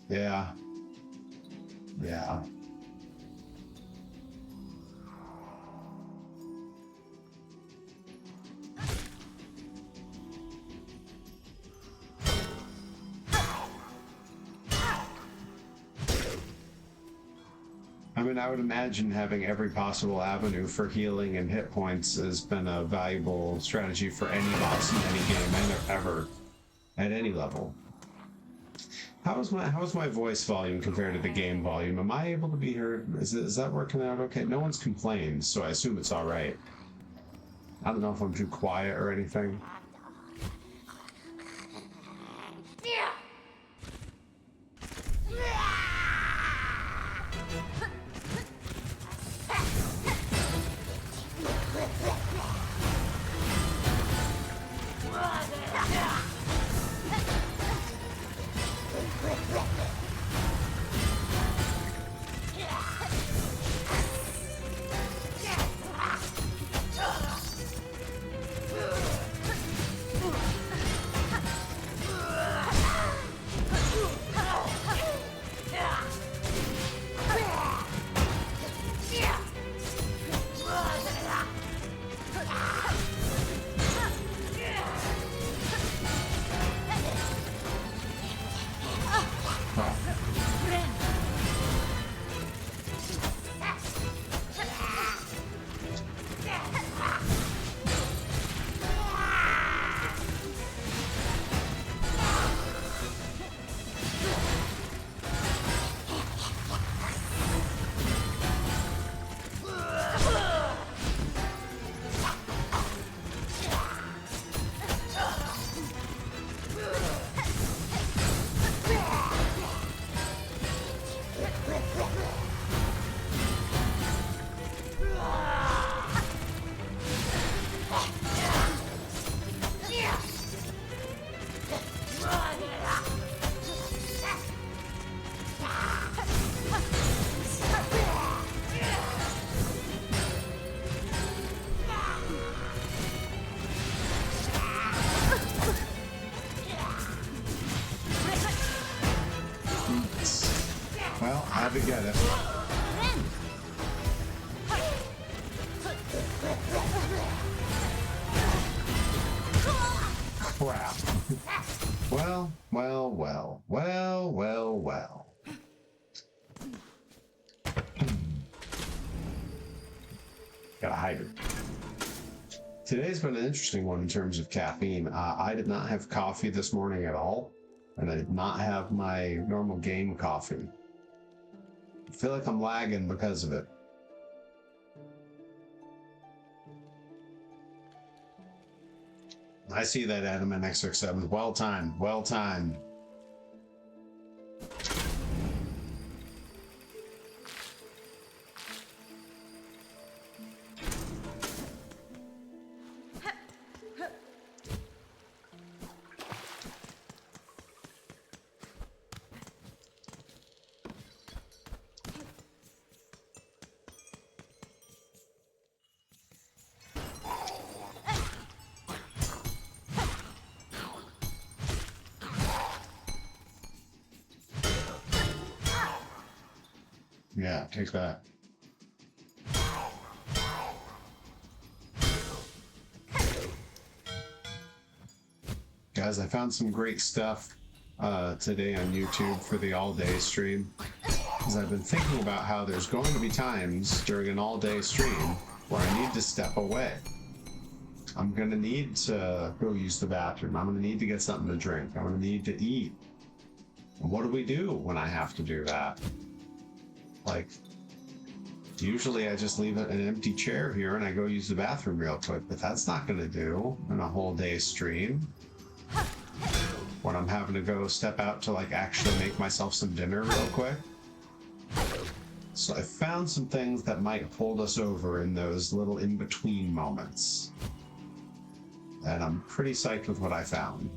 Yeah. Yeah. I mean, I would imagine having every possible avenue for healing and hit points has been a valuable strategy for any boss in any game and ever at any level. How's my voice volume compared to the game volume? Am I able to be heard? Is that working out okay? No one's complained, so I assume it's all right. I don't know if I'm too quiet or anything. Well, I had to get it. Crap. Well. Gotta hydrate. Today's been an interesting one in terms of caffeine. I did not have coffee this morning at all, and I did not have my normal game coffee. I feel like I'm lagging because of it. I see that, Adam and X67. Well timed. Well timed. Yeah, take that. Guys, I found some great stuff today on YouTube for the all-day stream. Because I've been thinking about how there's going to be times during an all-day stream where I need to step away. I'm going to need to go use the bathroom. I'm going to need to get something to drink. I'm going to need to eat. And what do we do when I have to do that? Like, usually I just leave an empty chair here and I go use the bathroom real quick, but that's not going to do in a whole day stream. When I'm having to go step out to like actually make myself some dinner real quick. So I found some things that might hold us over in those little in-between moments. And I'm pretty psyched with what I found.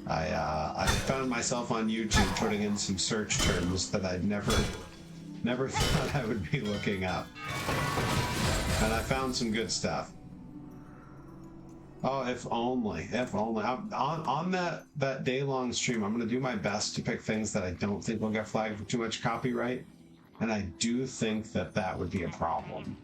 I found myself on YouTube putting in some search terms that I'd never thought I would be looking up. And I found some good stuff. Oh, if only. On that day-long stream, I'm going to do my best to pick things that I don't think will get flagged for too much copyright. And I do think that that would be a problem.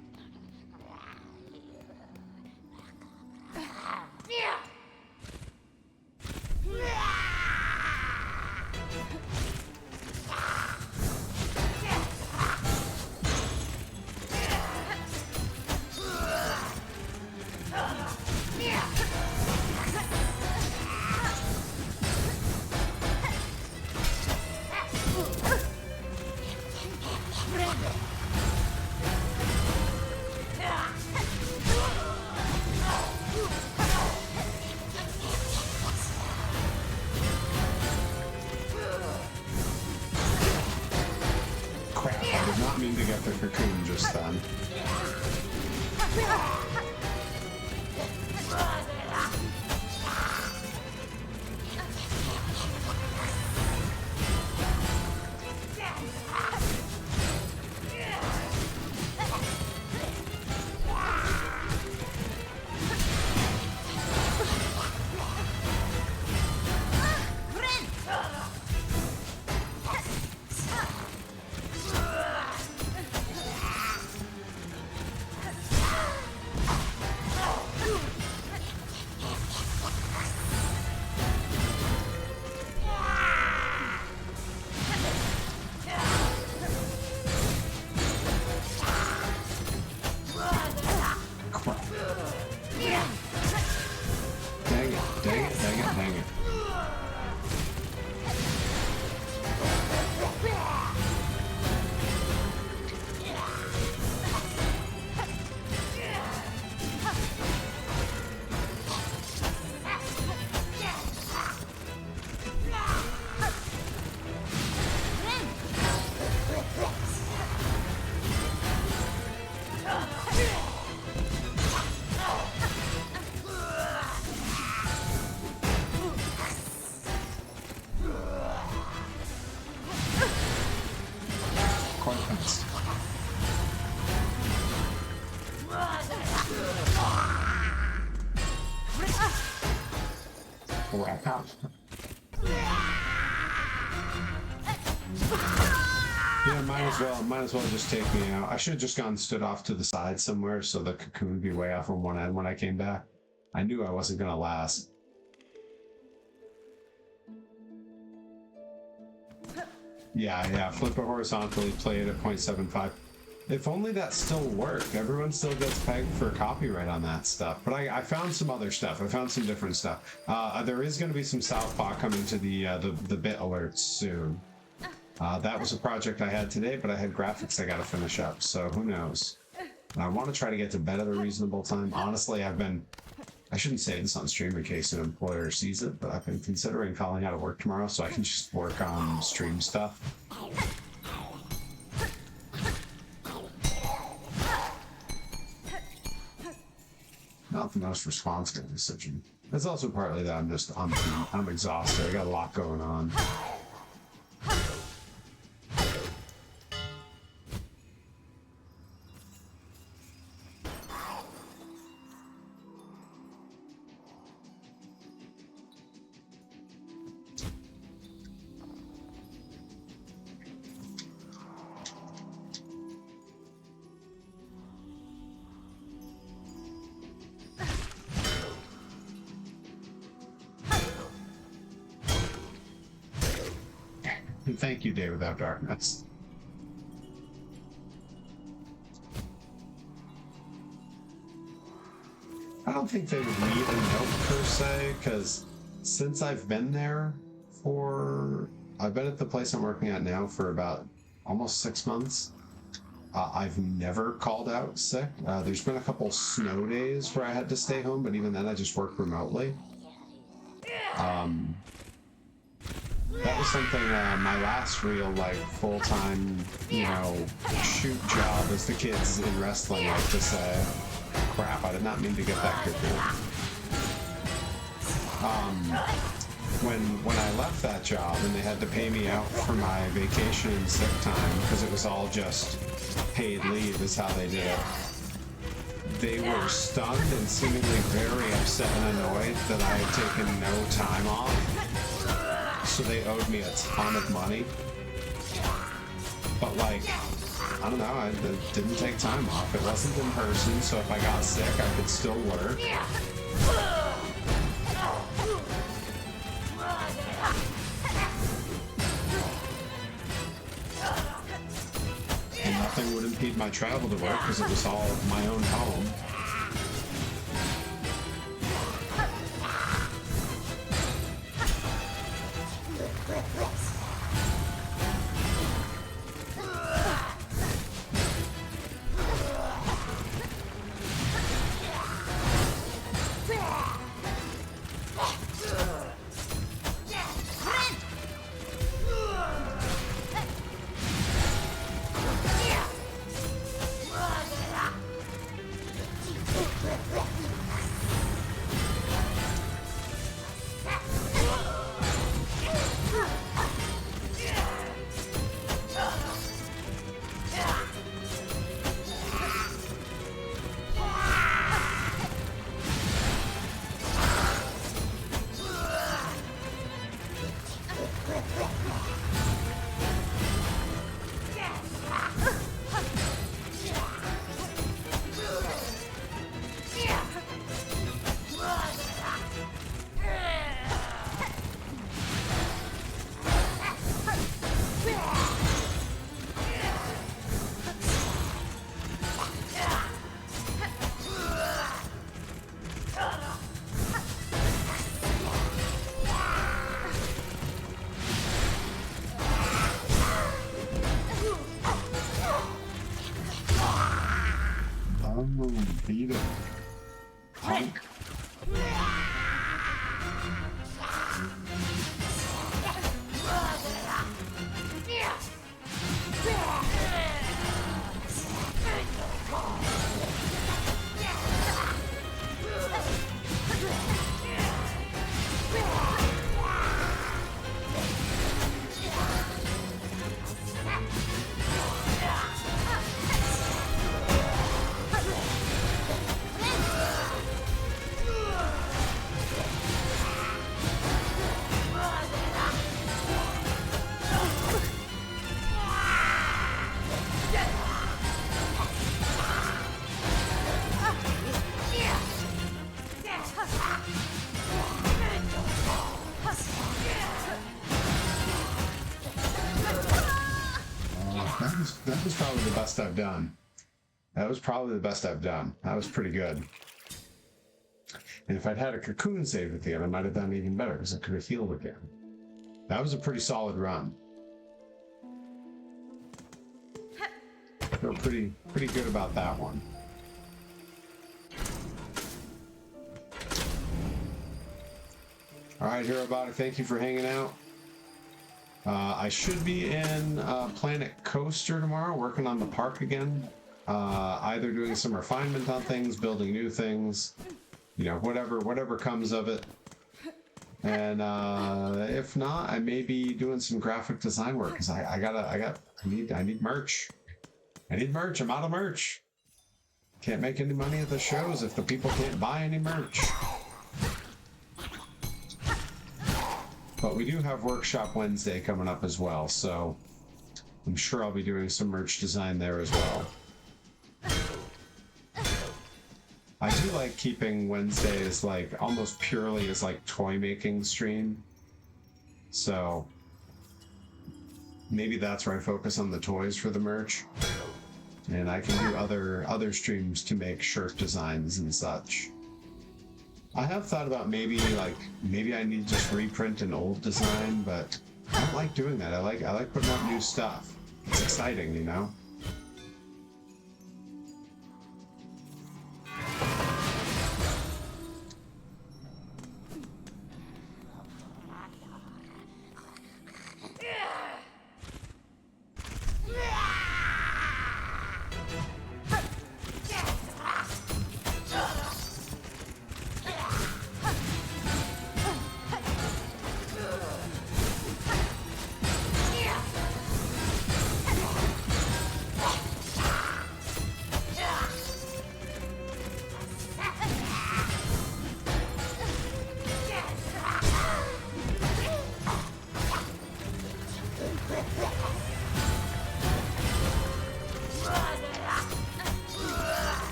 To get the cocoon just then. Yeah, might as well just take me out. I should have just gone stood off to the side somewhere so the cocoon would be way off on one end when I came back. I knew I wasn't gonna last. Yeah, flip it horizontally, play it at 0.75. If only that still worked. Everyone still gets pegged for copyright on that stuff. But I found some other stuff. I found some different stuff. There is going to be some Southpaw coming to the bit alerts soon. That was a project I had today, but I had graphics I got to finish up. So who knows? And I want to try to get to bed at a reasonable time. Honestly, I shouldn't say this on stream in case an employer sees it, but I've been considering calling out of work tomorrow so I can just work on stream stuff. Not the most responsible decision. It's also partly that I'm exhausted. I got a lot going on. And thank you, Day Without Darkness. I don't think they would need a note per se, because since I've been there I've been at the place I'm working at now for about almost 6 months. I've never called out sick. There's been a couple snow days where I had to stay home, but even then I just worked remotely. That was something, my last real, like, full-time, you know, shoot job, as the kids in wrestling like to say. Crap, I did not mean to get that critical. When I left that job and they had to pay me out for my vacation and sick time, because it was all just paid leave is how they did it, they were stunned and seemingly very upset and annoyed that I had taken no time off. So they owed me a ton of money. But like, I don't know, I didn't take time off. It wasn't in person, so if I got sick, I could still work. And nothing would impede my travel to work because it was all my own home. Beat it. Punk. That was probably the best I've done. That was probably the best I've done. That was pretty good. And if I'd had a cocoon save at the end, I might have done even better because I could have healed again. That was a pretty solid run. I feel pretty good about that one. All right, Herobot, thank you for hanging out. I should be in Planet Coaster tomorrow, working on the park again. Either doing some refinement on things, building new things, you know, whatever comes of it. And if not, I may be doing some graphic design work because I need merch. I need merch. I'm out of merch. Can't make any money at the shows if the people can't buy any merch. But we do have Workshop Wednesday coming up as well, so I'm sure I'll be doing some merch design there as well. I do like keeping Wednesdays like almost purely as like toy making stream. So maybe that's where I focus on the toys for the merch. And I can do other streams to make shirt designs and such. I have thought about maybe I need to just reprint an old design, but I don't like doing that. I like putting out new stuff. It's exciting, you know?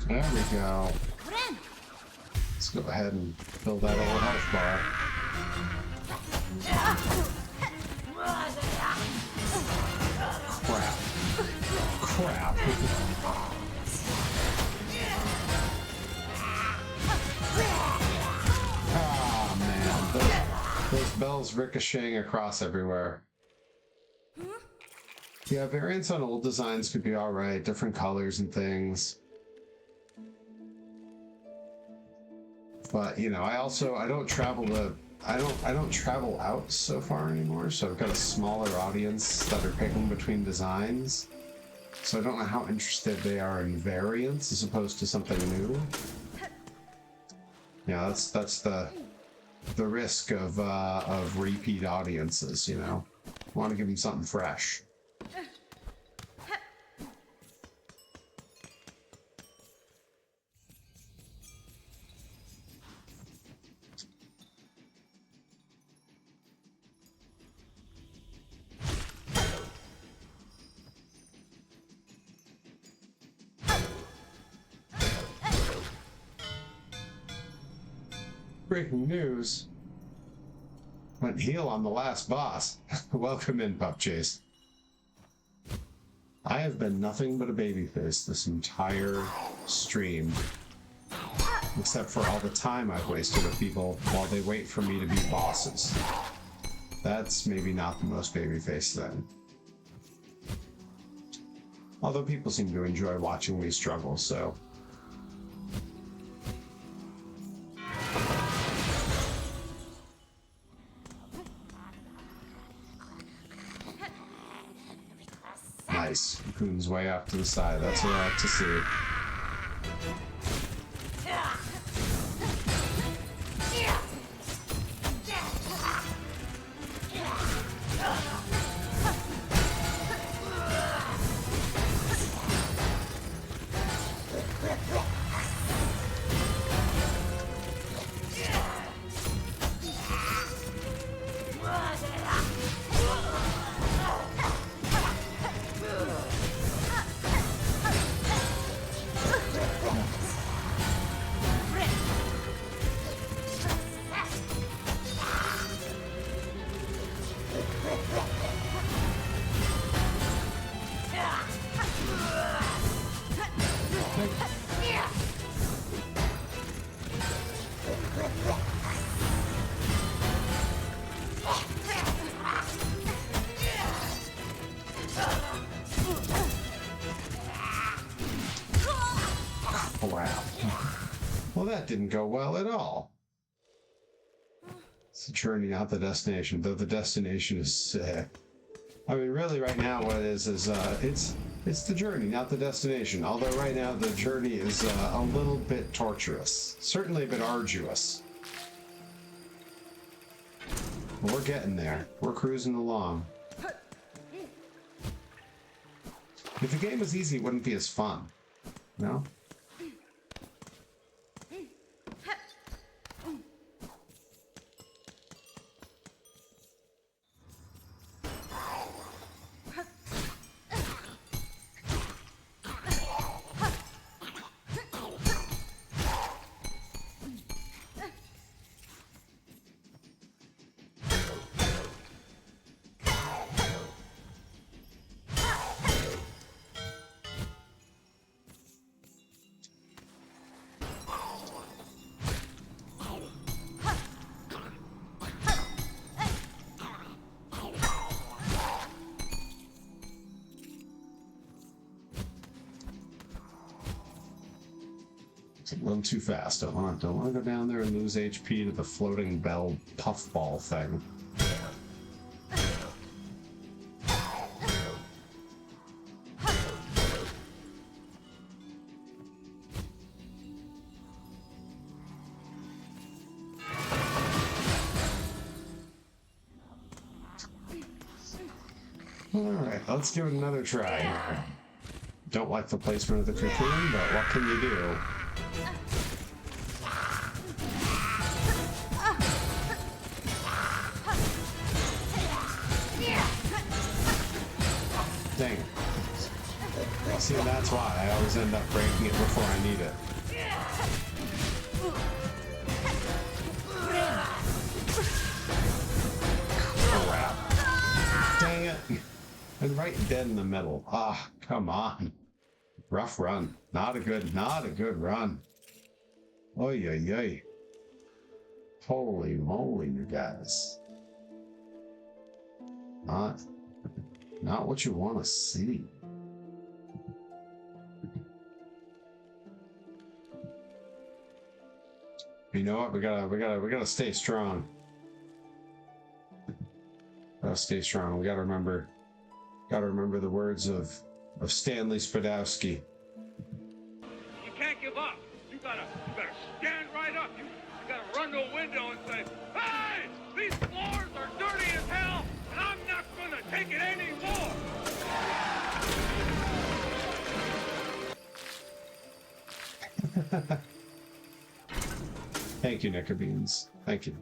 There we go. Let's go ahead and fill that old health bar. Crap. Ah, man. Those bells ricocheting across everywhere. Yeah, variants on old designs could be alright. Different colors and things. But you know, I don't travel out so far anymore, so I've got a smaller audience that are picking between designs. So I don't know how interested they are in variants as opposed to something new. Yeah, that's the risk of repeat audiences, you know. Want to give them something fresh. Breaking news. Went heel on the last boss. Welcome in, Pup Chase. I have been nothing but a babyface this entire stream. Except for all the time I've wasted with people while they wait for me to be bosses. That's maybe not the most babyface then. Although people seem to enjoy watching me struggle, so... Nice. Coon's way off to the side. That's what I like to see. that didn't go well at all. It's the journey, not the destination, though the destination is sick. I mean, really, right now, what it is it's the journey, not the destination. Although right now, the journey is a little bit torturous. Certainly a bit arduous. But we're getting there. We're cruising along. If the game was easy, it wouldn't be as fun. No? It's a little too fast. Don't want to go down there and lose HP to the floating bell puffball thing. Alright, let's give it another try. Don't like the placement of the cocoon, but what can you do? Dang it. See, that's why I always end up breaking it before I need it. Crap. Dang it. And right dead in the middle. Ah, come on. Rough run. Not a good run. Oy, oy, oy. Holy moly, you guys. Not what you want to see. You know what? We gotta stay strong. Gotta stay strong. We gotta remember the words of Stanley Spadowski. You can't give up. You gotta stand right up. You gotta run to a window and say, "Hey, these floors are dirty as hell, and I'm not gonna take it anymore." Thank you, Nickerbeans. Thank you.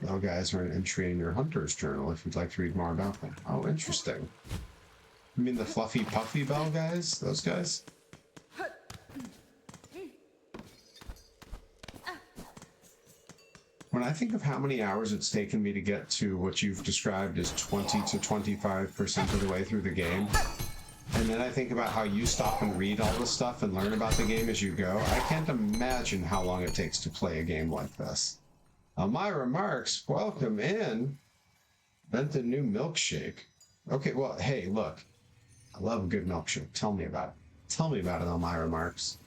Well, guys, are an entry in your Hunter's Journal if you'd like to read more about them. Oh, interesting. You mean the fluffy puffy bell guys? Those guys? When I think of how many hours it's taken me to get to what you've described as 20 to 25% of the way through the game, and then I think about how you stop and read all this stuff and learn about the game as you go, I can't imagine how long it takes to play a game like this. My remarks, welcome in. Vent a new milkshake. Okay, well, hey, look. I love a good milkshake. Tell me about it. Tell me about it on my remarks.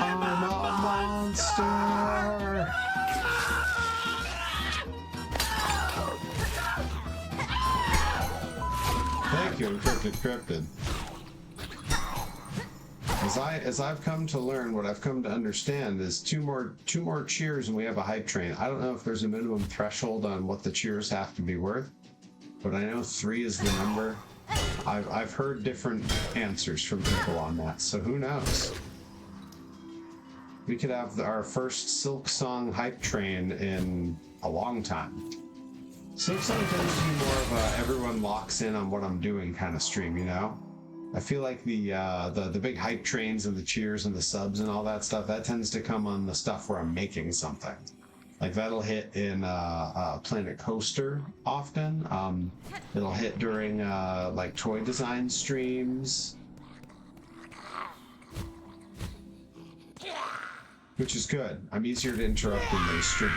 I'm a monster! Thank you, Encrypted Cryptid. As I've come to learn, what I've come to understand is two more cheers and we have a hype train. I don't know if there's a minimum threshold on what the cheers have to be worth, but I know 3 is the number. I've heard different answers from people on that, so who knows? We could have our first Silksong hype train in a long time. Silksong tends to be more of a everyone locks in on what I'm doing kind of stream, you know? I feel like the big hype trains and the cheers and the subs and all that stuff, that tends to come on the stuff where I'm making something. Like that'll hit in Planet Coaster often. It'll hit during like toy design streams, which is good. I'm easier to interrupt in those streams.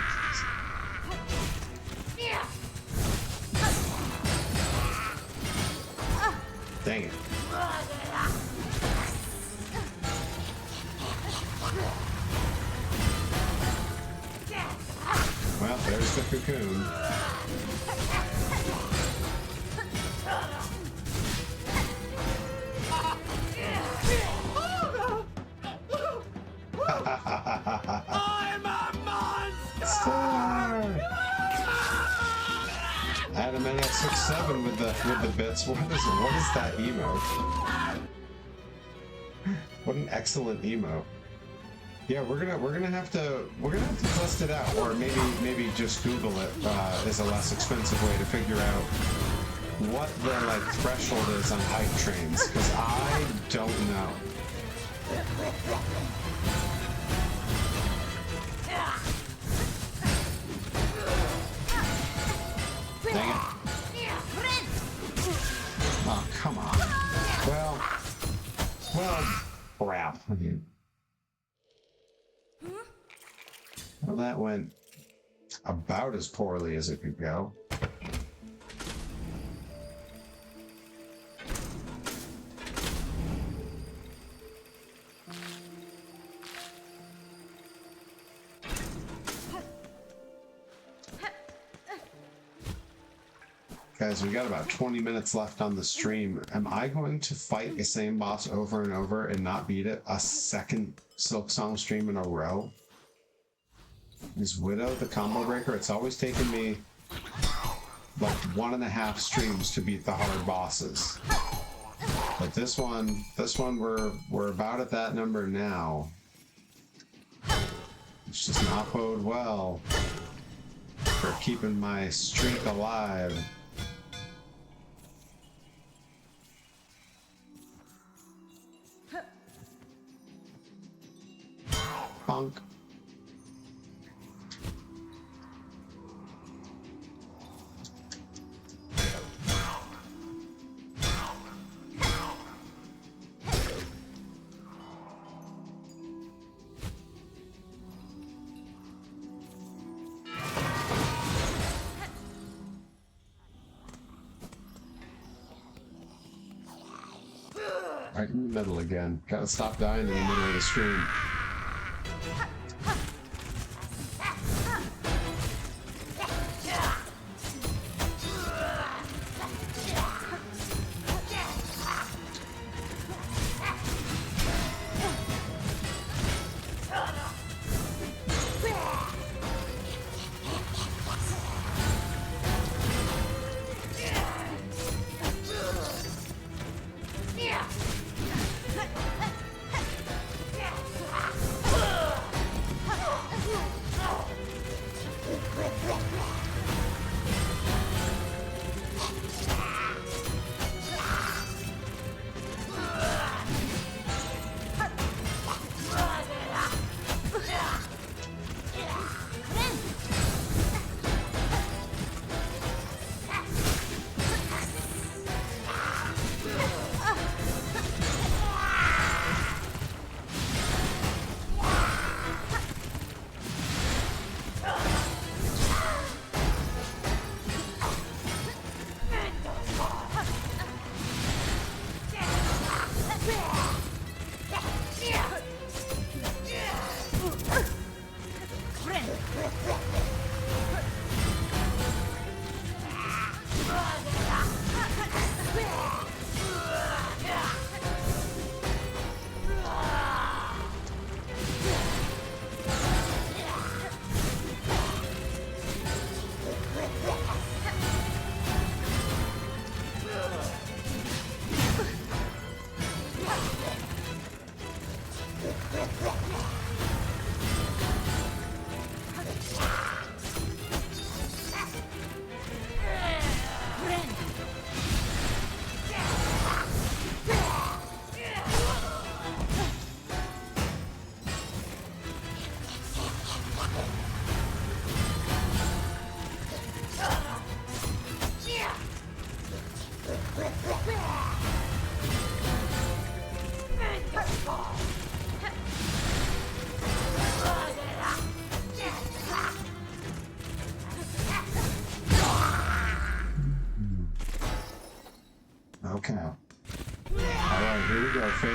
Dang it. Well, there's the cocoon. I'm a monster! Adam NX67 with the bits. What is that emote? What an excellent emote. Yeah, we're gonna have to test it out, or maybe just Google it is a less expensive way to figure out what the like threshold is on hype trains, because I don't know. Dang it. Oh, come on. Well, crap. Well, that went about as poorly as it could go. Guys, we got about 20 minutes left on the stream. Am I going to fight the same boss over and over and not beat it a second Silksong stream in a row? Is Widow the combo breaker? It's always taken me like 1.5 streams to beat the hard bosses. But this one we're about at that number now. It's just not bode well for keeping my streak alive. Punk. Right in the middle again. Gotta stop dying in the middle of the stream.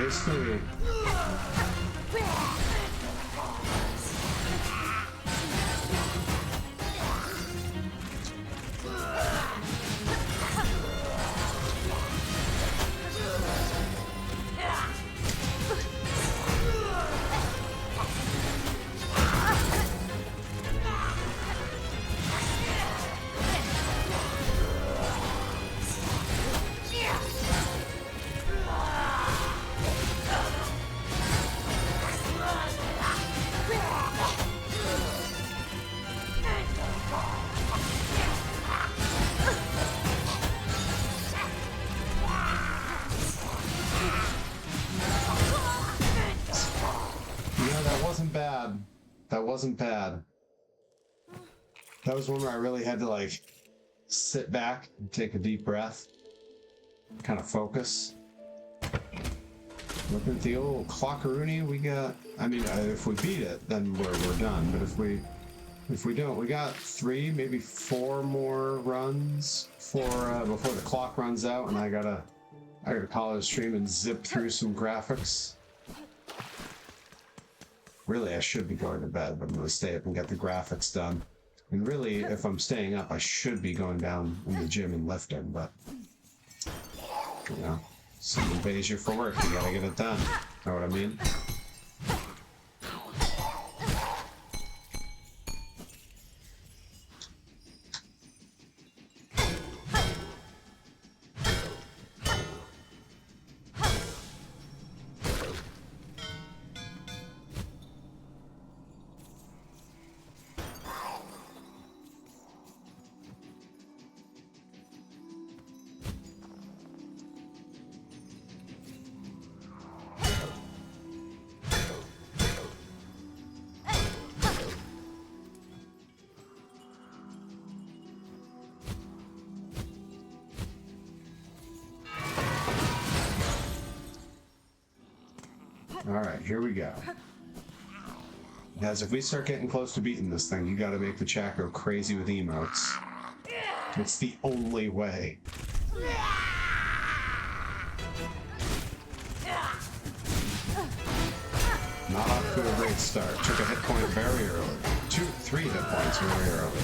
basically... That wasn't bad. That was one where I really had to like sit back and take a deep breath, kind of focus. Looking at the old clockaroonie we got. I mean, if we beat it, then we're done. But if we don't, we got 3, maybe 4 more runs for before the clock runs out, and I gotta call it a stream and zip through some graphics. Really, I should be going to bed, but I'm going to stay up and get the graphics done. And really, if I'm staying up, I should be going down in the gym and lifting, but... You know, some days you're for work, you gotta get it done. Know what I mean? Alright, here we go. As if we start getting close to beating this thing, you gotta make the chat go crazy with emotes. It's the only way. Not off to a great start. Took a hit point very early. 3 hit points very early.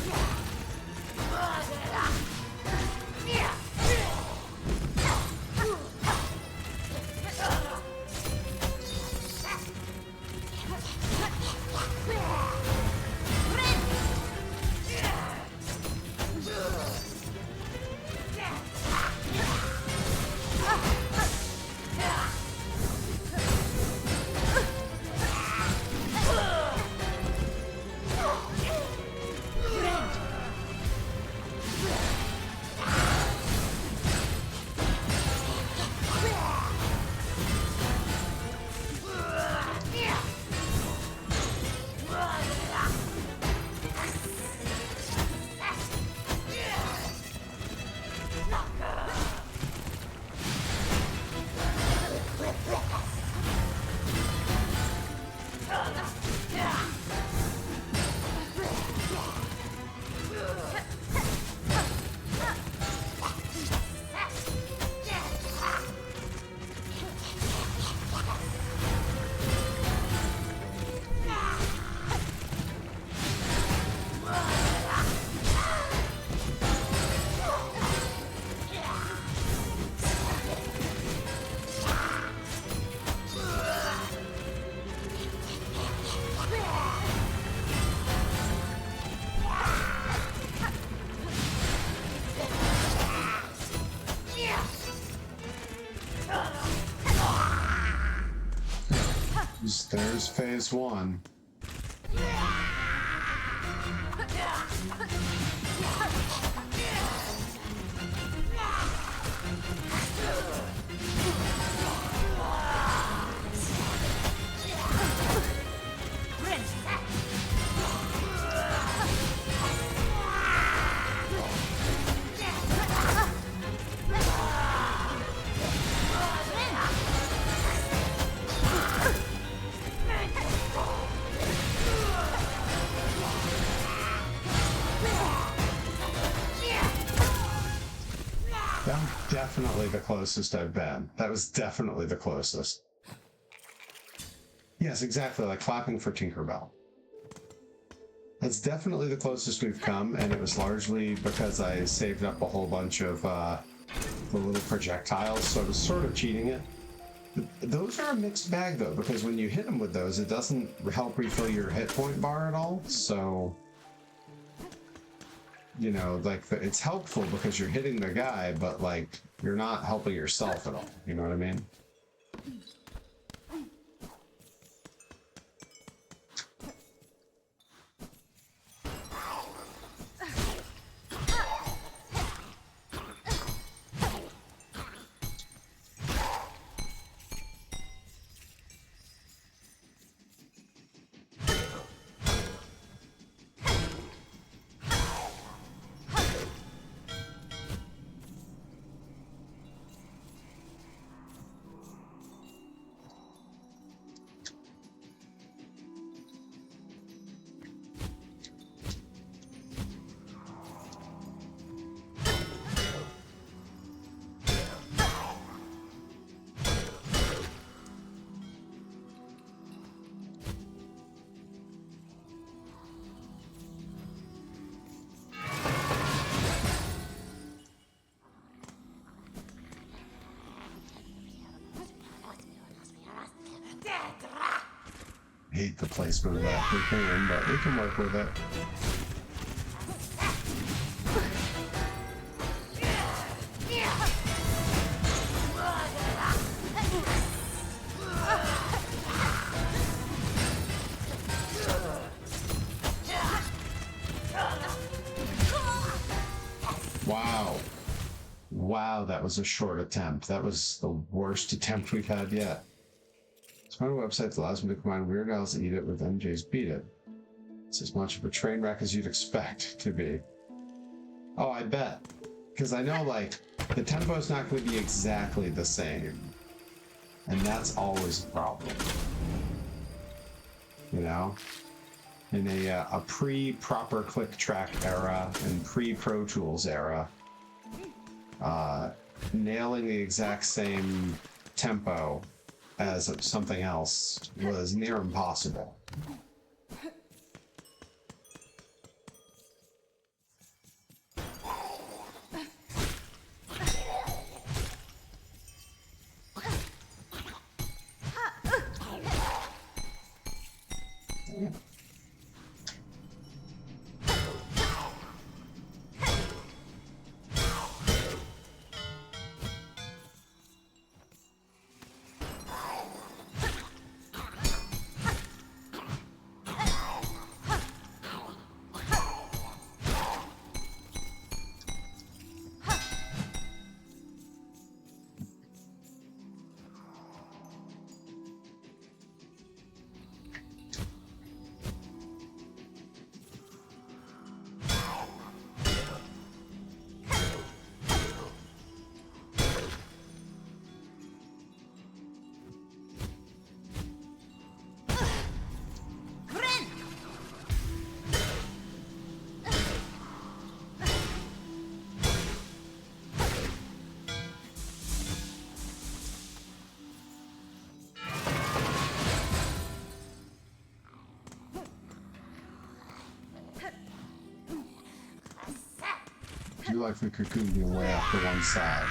There's phase 1. Definitely the closest I've been. That was definitely the closest. Yes, exactly, like clapping for Tinkerbell. That's definitely the closest we've come, and it was largely because I saved up a whole bunch of the little projectiles, so I was sort of cheating it. Those are a mixed bag, though, because when you hit them with those, it doesn't help refill your hit point bar at all, so... You know, like, it's helpful because you're hitting the guy, but, like, you're not helping yourself at all, you know what I mean? Hate the placement of that thing, but we can work with it. Wow. Wow, that was a short attempt. That was the worst attempt we've had yet. It's my website that allows me to combine Weird Al's Eat It with MJ's Beat It. It's as much of a train wreck as you'd expect to be. Oh, I bet. Because I know, like, the tempo's not going to be exactly the same. And that's always a problem. You know? In a pre-proper click track era and pre-Pro Tools era, nailing the exact same tempo as something else was near impossible. You like the cocoon your way off to one side.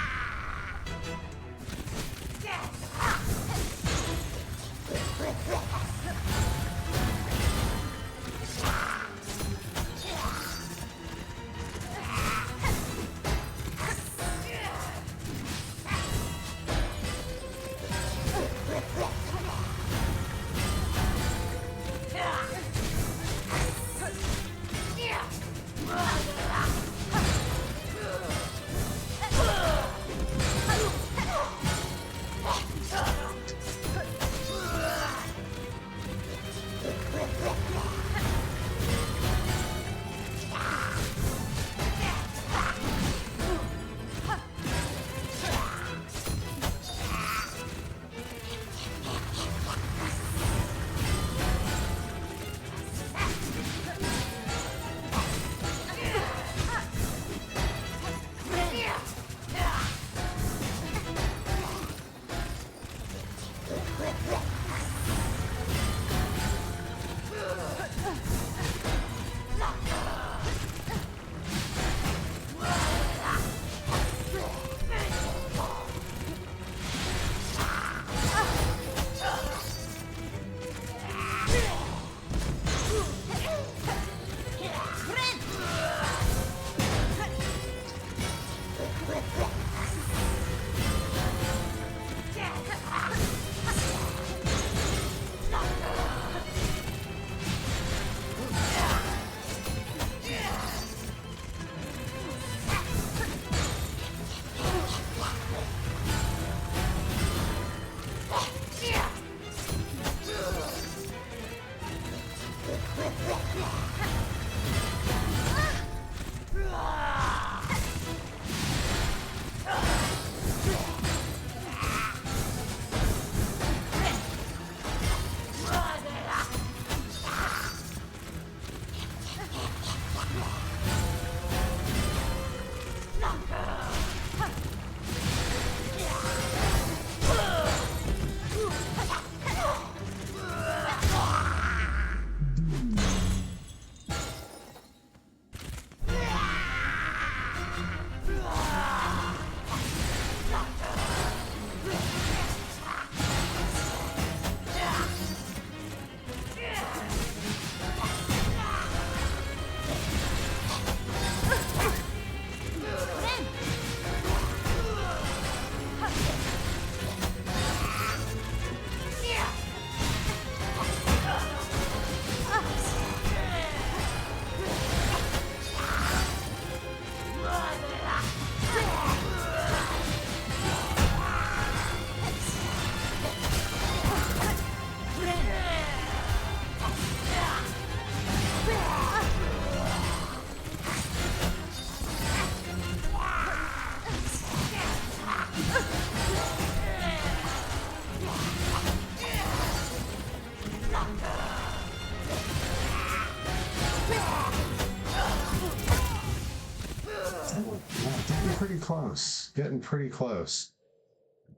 close. Getting pretty close.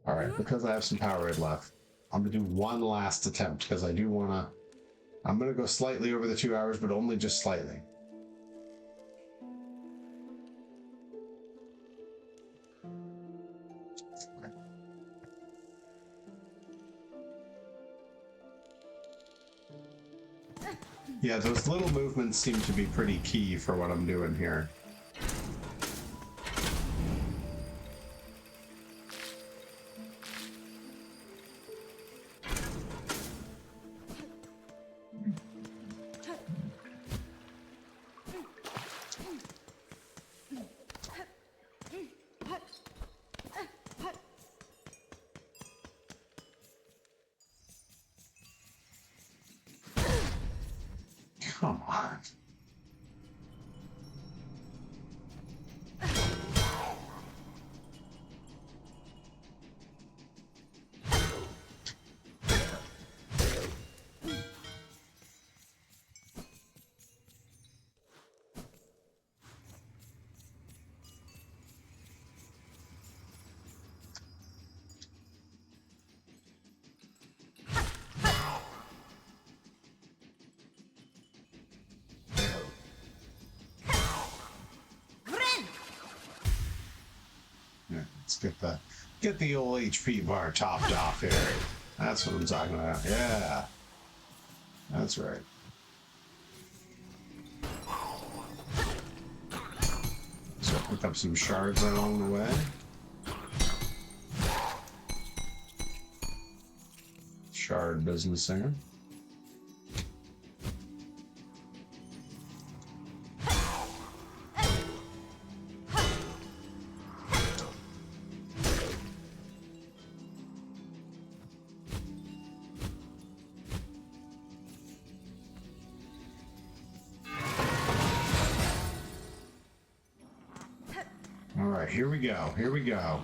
Alright, because I have some power grid left, I'm going to do one last attempt because I do want to... I'm going to go slightly over the 2 hours, but only just slightly. Yeah, those little movements seem to be pretty key for what I'm doing here. Come on. Let's get the old HP bar topped off here. That's what I'm talking about. Yeah. That's right. So pick up some shards along the way. Shard business there. Here we go. Here we go.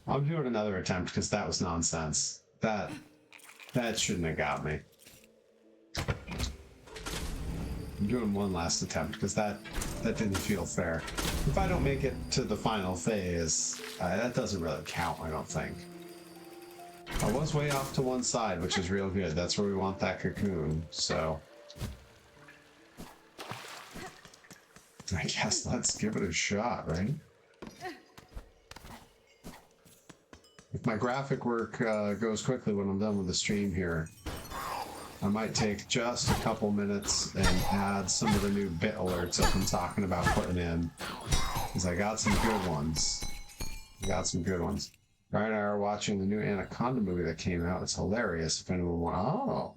I'm doing another attempt because that was nonsense. That shouldn't have got me. I'm doing one last attempt because that didn't feel fair. If I don't make it to the final phase, that doesn't really count, I don't think. I was way off to one side, which is real good. That's where we want that cocoon, so... I guess let's give it a shot, right? If my graphic work goes quickly when I'm done with the stream here, I might take just a couple minutes and add some of the new bit alerts that I'm talking about putting in. Because I got some good ones. Brian and I are watching the new Anaconda movie that came out. It's hilarious if anyone wants... Oh!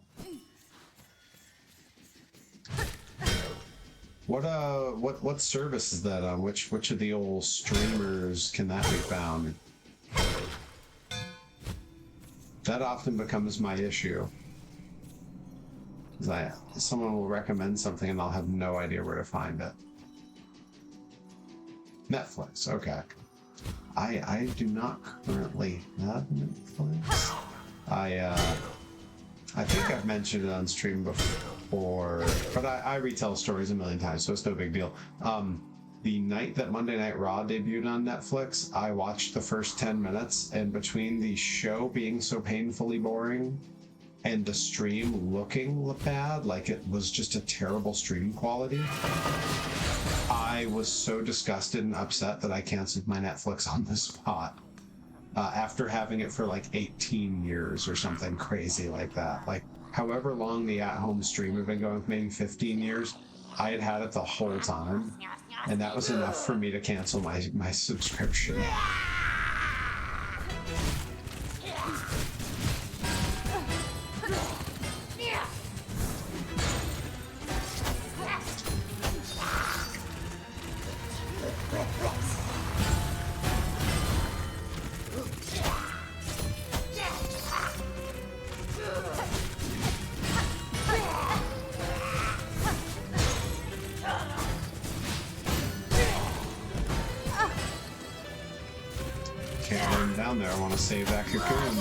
What service is that on? Which of the old streamers can that be found? That often becomes my issue. Someone will recommend something and I'll have no idea where to find it. Netflix, okay. I do not currently have Netflix. I think I've mentioned it on stream before, but I retell stories a million times, so it's no big deal. The night that Monday Night Raw debuted on Netflix, I watched the first 10 minutes, and between the show being so painfully boring and the stream looking bad, like it was just a terrible stream quality, I was so disgusted and upset that I canceled my Netflix on the spot. After having it for like 18 years or something crazy like that. Like, however long the at-home stream had been going, maybe 15 years, I had it the whole time. And that was enough for me to cancel my subscription. Can't run down there. I want to save that cocoon.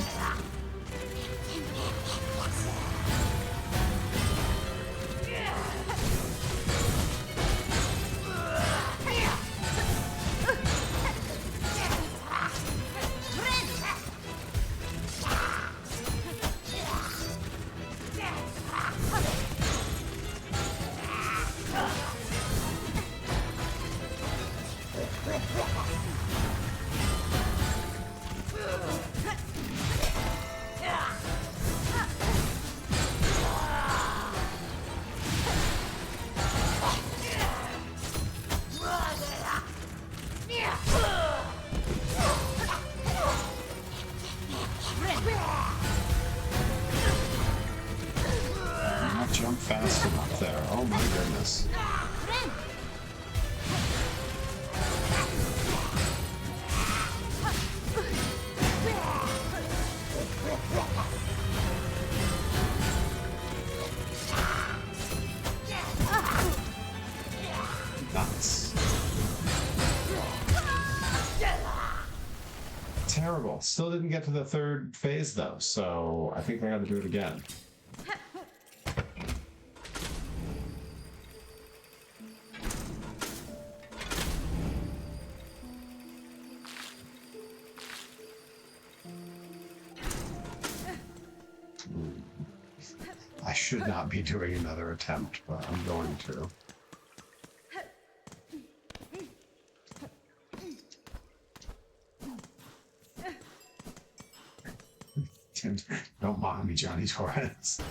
Jump fast enough there. Oh my goodness. Nuts. Terrible. Still didn't get to the third phase though, so I think I gotta do it again. I should not be doing another attempt, but I'm going to. Don't mock me, Johnny Torres.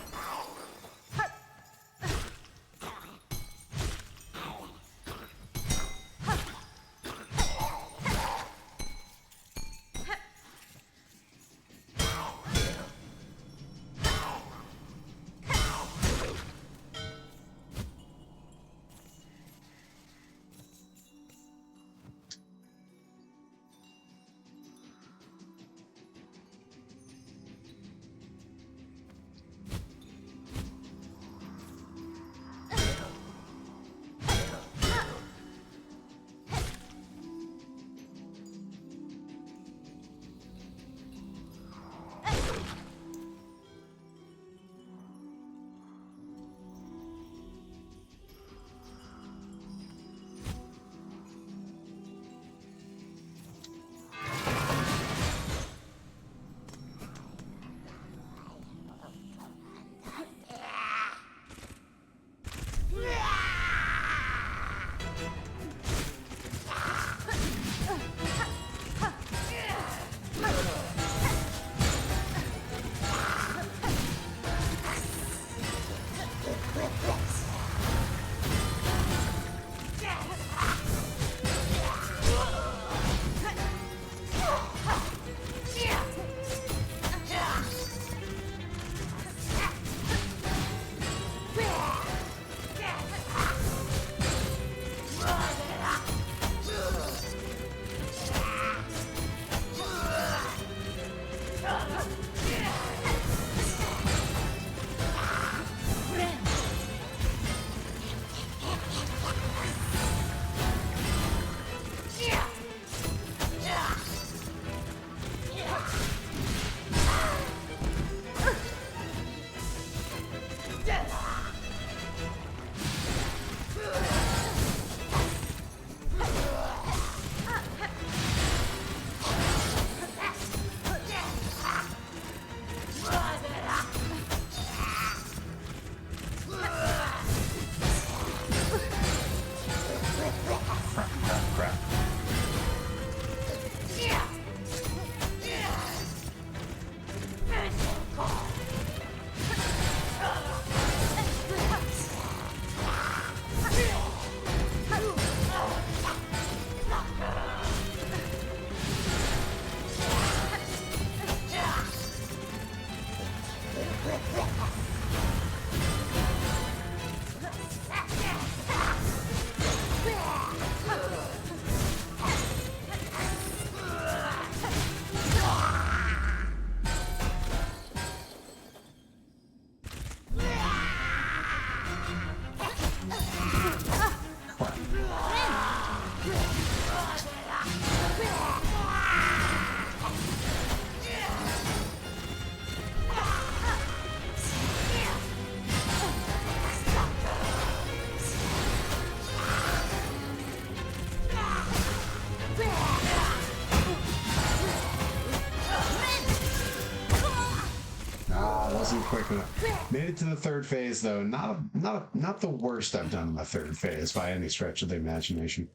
quick enough. Made it to the third phase though. Not the worst I've done in the third phase by any stretch of the imagination.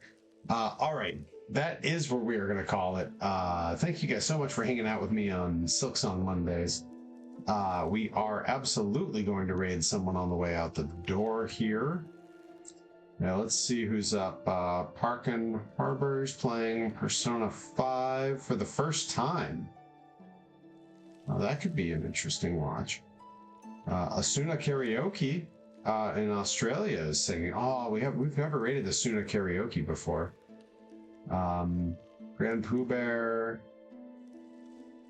All right, that is where we are going to call it. Thank you guys so much for hanging out with me on Silksong Mondays. We are absolutely going to raid someone on the way out the door here. Now let's see who's up. Parkin Harbor's playing Persona 5 for the first time. That could be an interesting watch. Asuna Karaoke in Australia is singing. Oh, we've never rated Asuna Karaoke before. Grand Pooh Bear.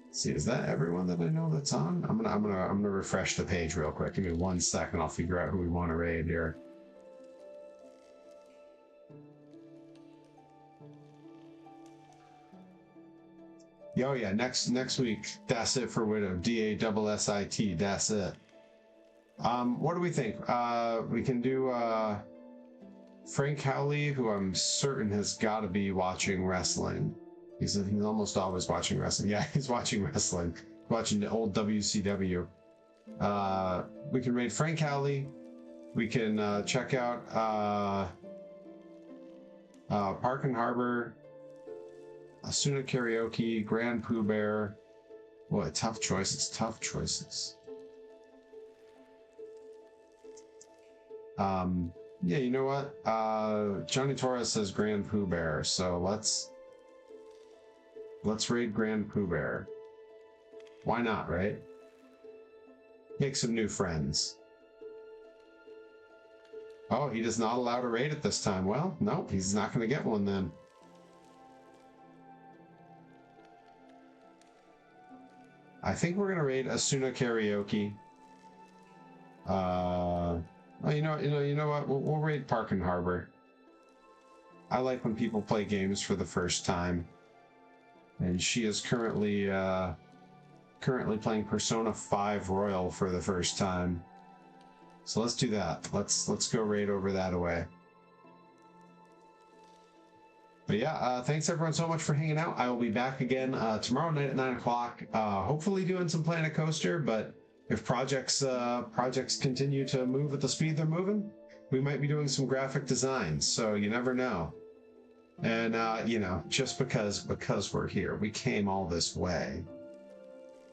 Let's see, is that everyone that I know that's on? I'm gonna refresh the page real quick. Give me 1 second. I'll figure out who we want to raid here. Oh yeah, next week. That's it for Widow. DASSIT. That's it. What do we think? We can do Frank Howley, who I'm certain has got to be watching wrestling. He's almost always watching wrestling. Yeah, he's watching wrestling. Watching the old WCW. We can raid Frank Howley. We can check out Park and Harbor. Asuna Karaoke, Grand Pooh Bear. What tough choices, tough choices. Yeah, you know what? Johnny Torres says Grand Pooh Bear, so let's raid Grand Pooh Bear. Why not, right? Make some new friends. Oh, he does not allow to raid it this time. Well, nope, he's not going to get one then. I think we're gonna raid Asuna Karaoke. Well, you know what? We'll raid Park and Harbor. I like when people play games for the first time, and she is currently playing Persona 5 Royal for the first time. So let's do that. Let's go raid over that away. But yeah, thanks everyone so much for hanging out. I will be back again tomorrow night at 9 o'clock. Hopefully doing some Planet Coaster, but if projects continue to move at the speed they're moving, we might be doing some graphic designs. So you never know. And you know, just because we're here, we came all this way.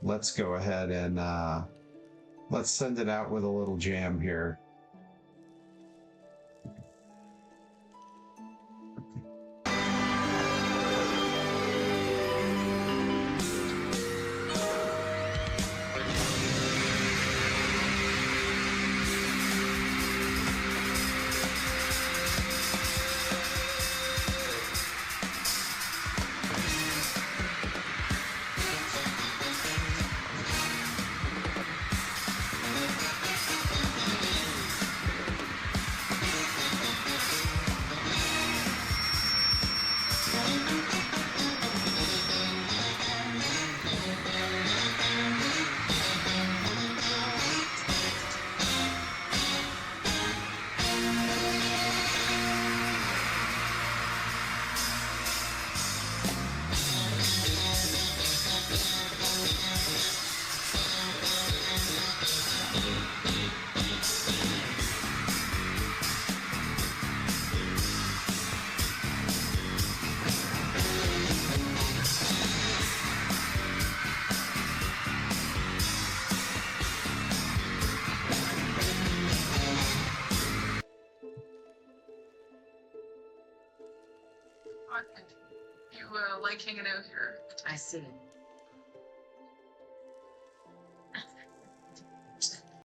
Let's go ahead and let's send it out with a little jam here. You like hanging out here. I see.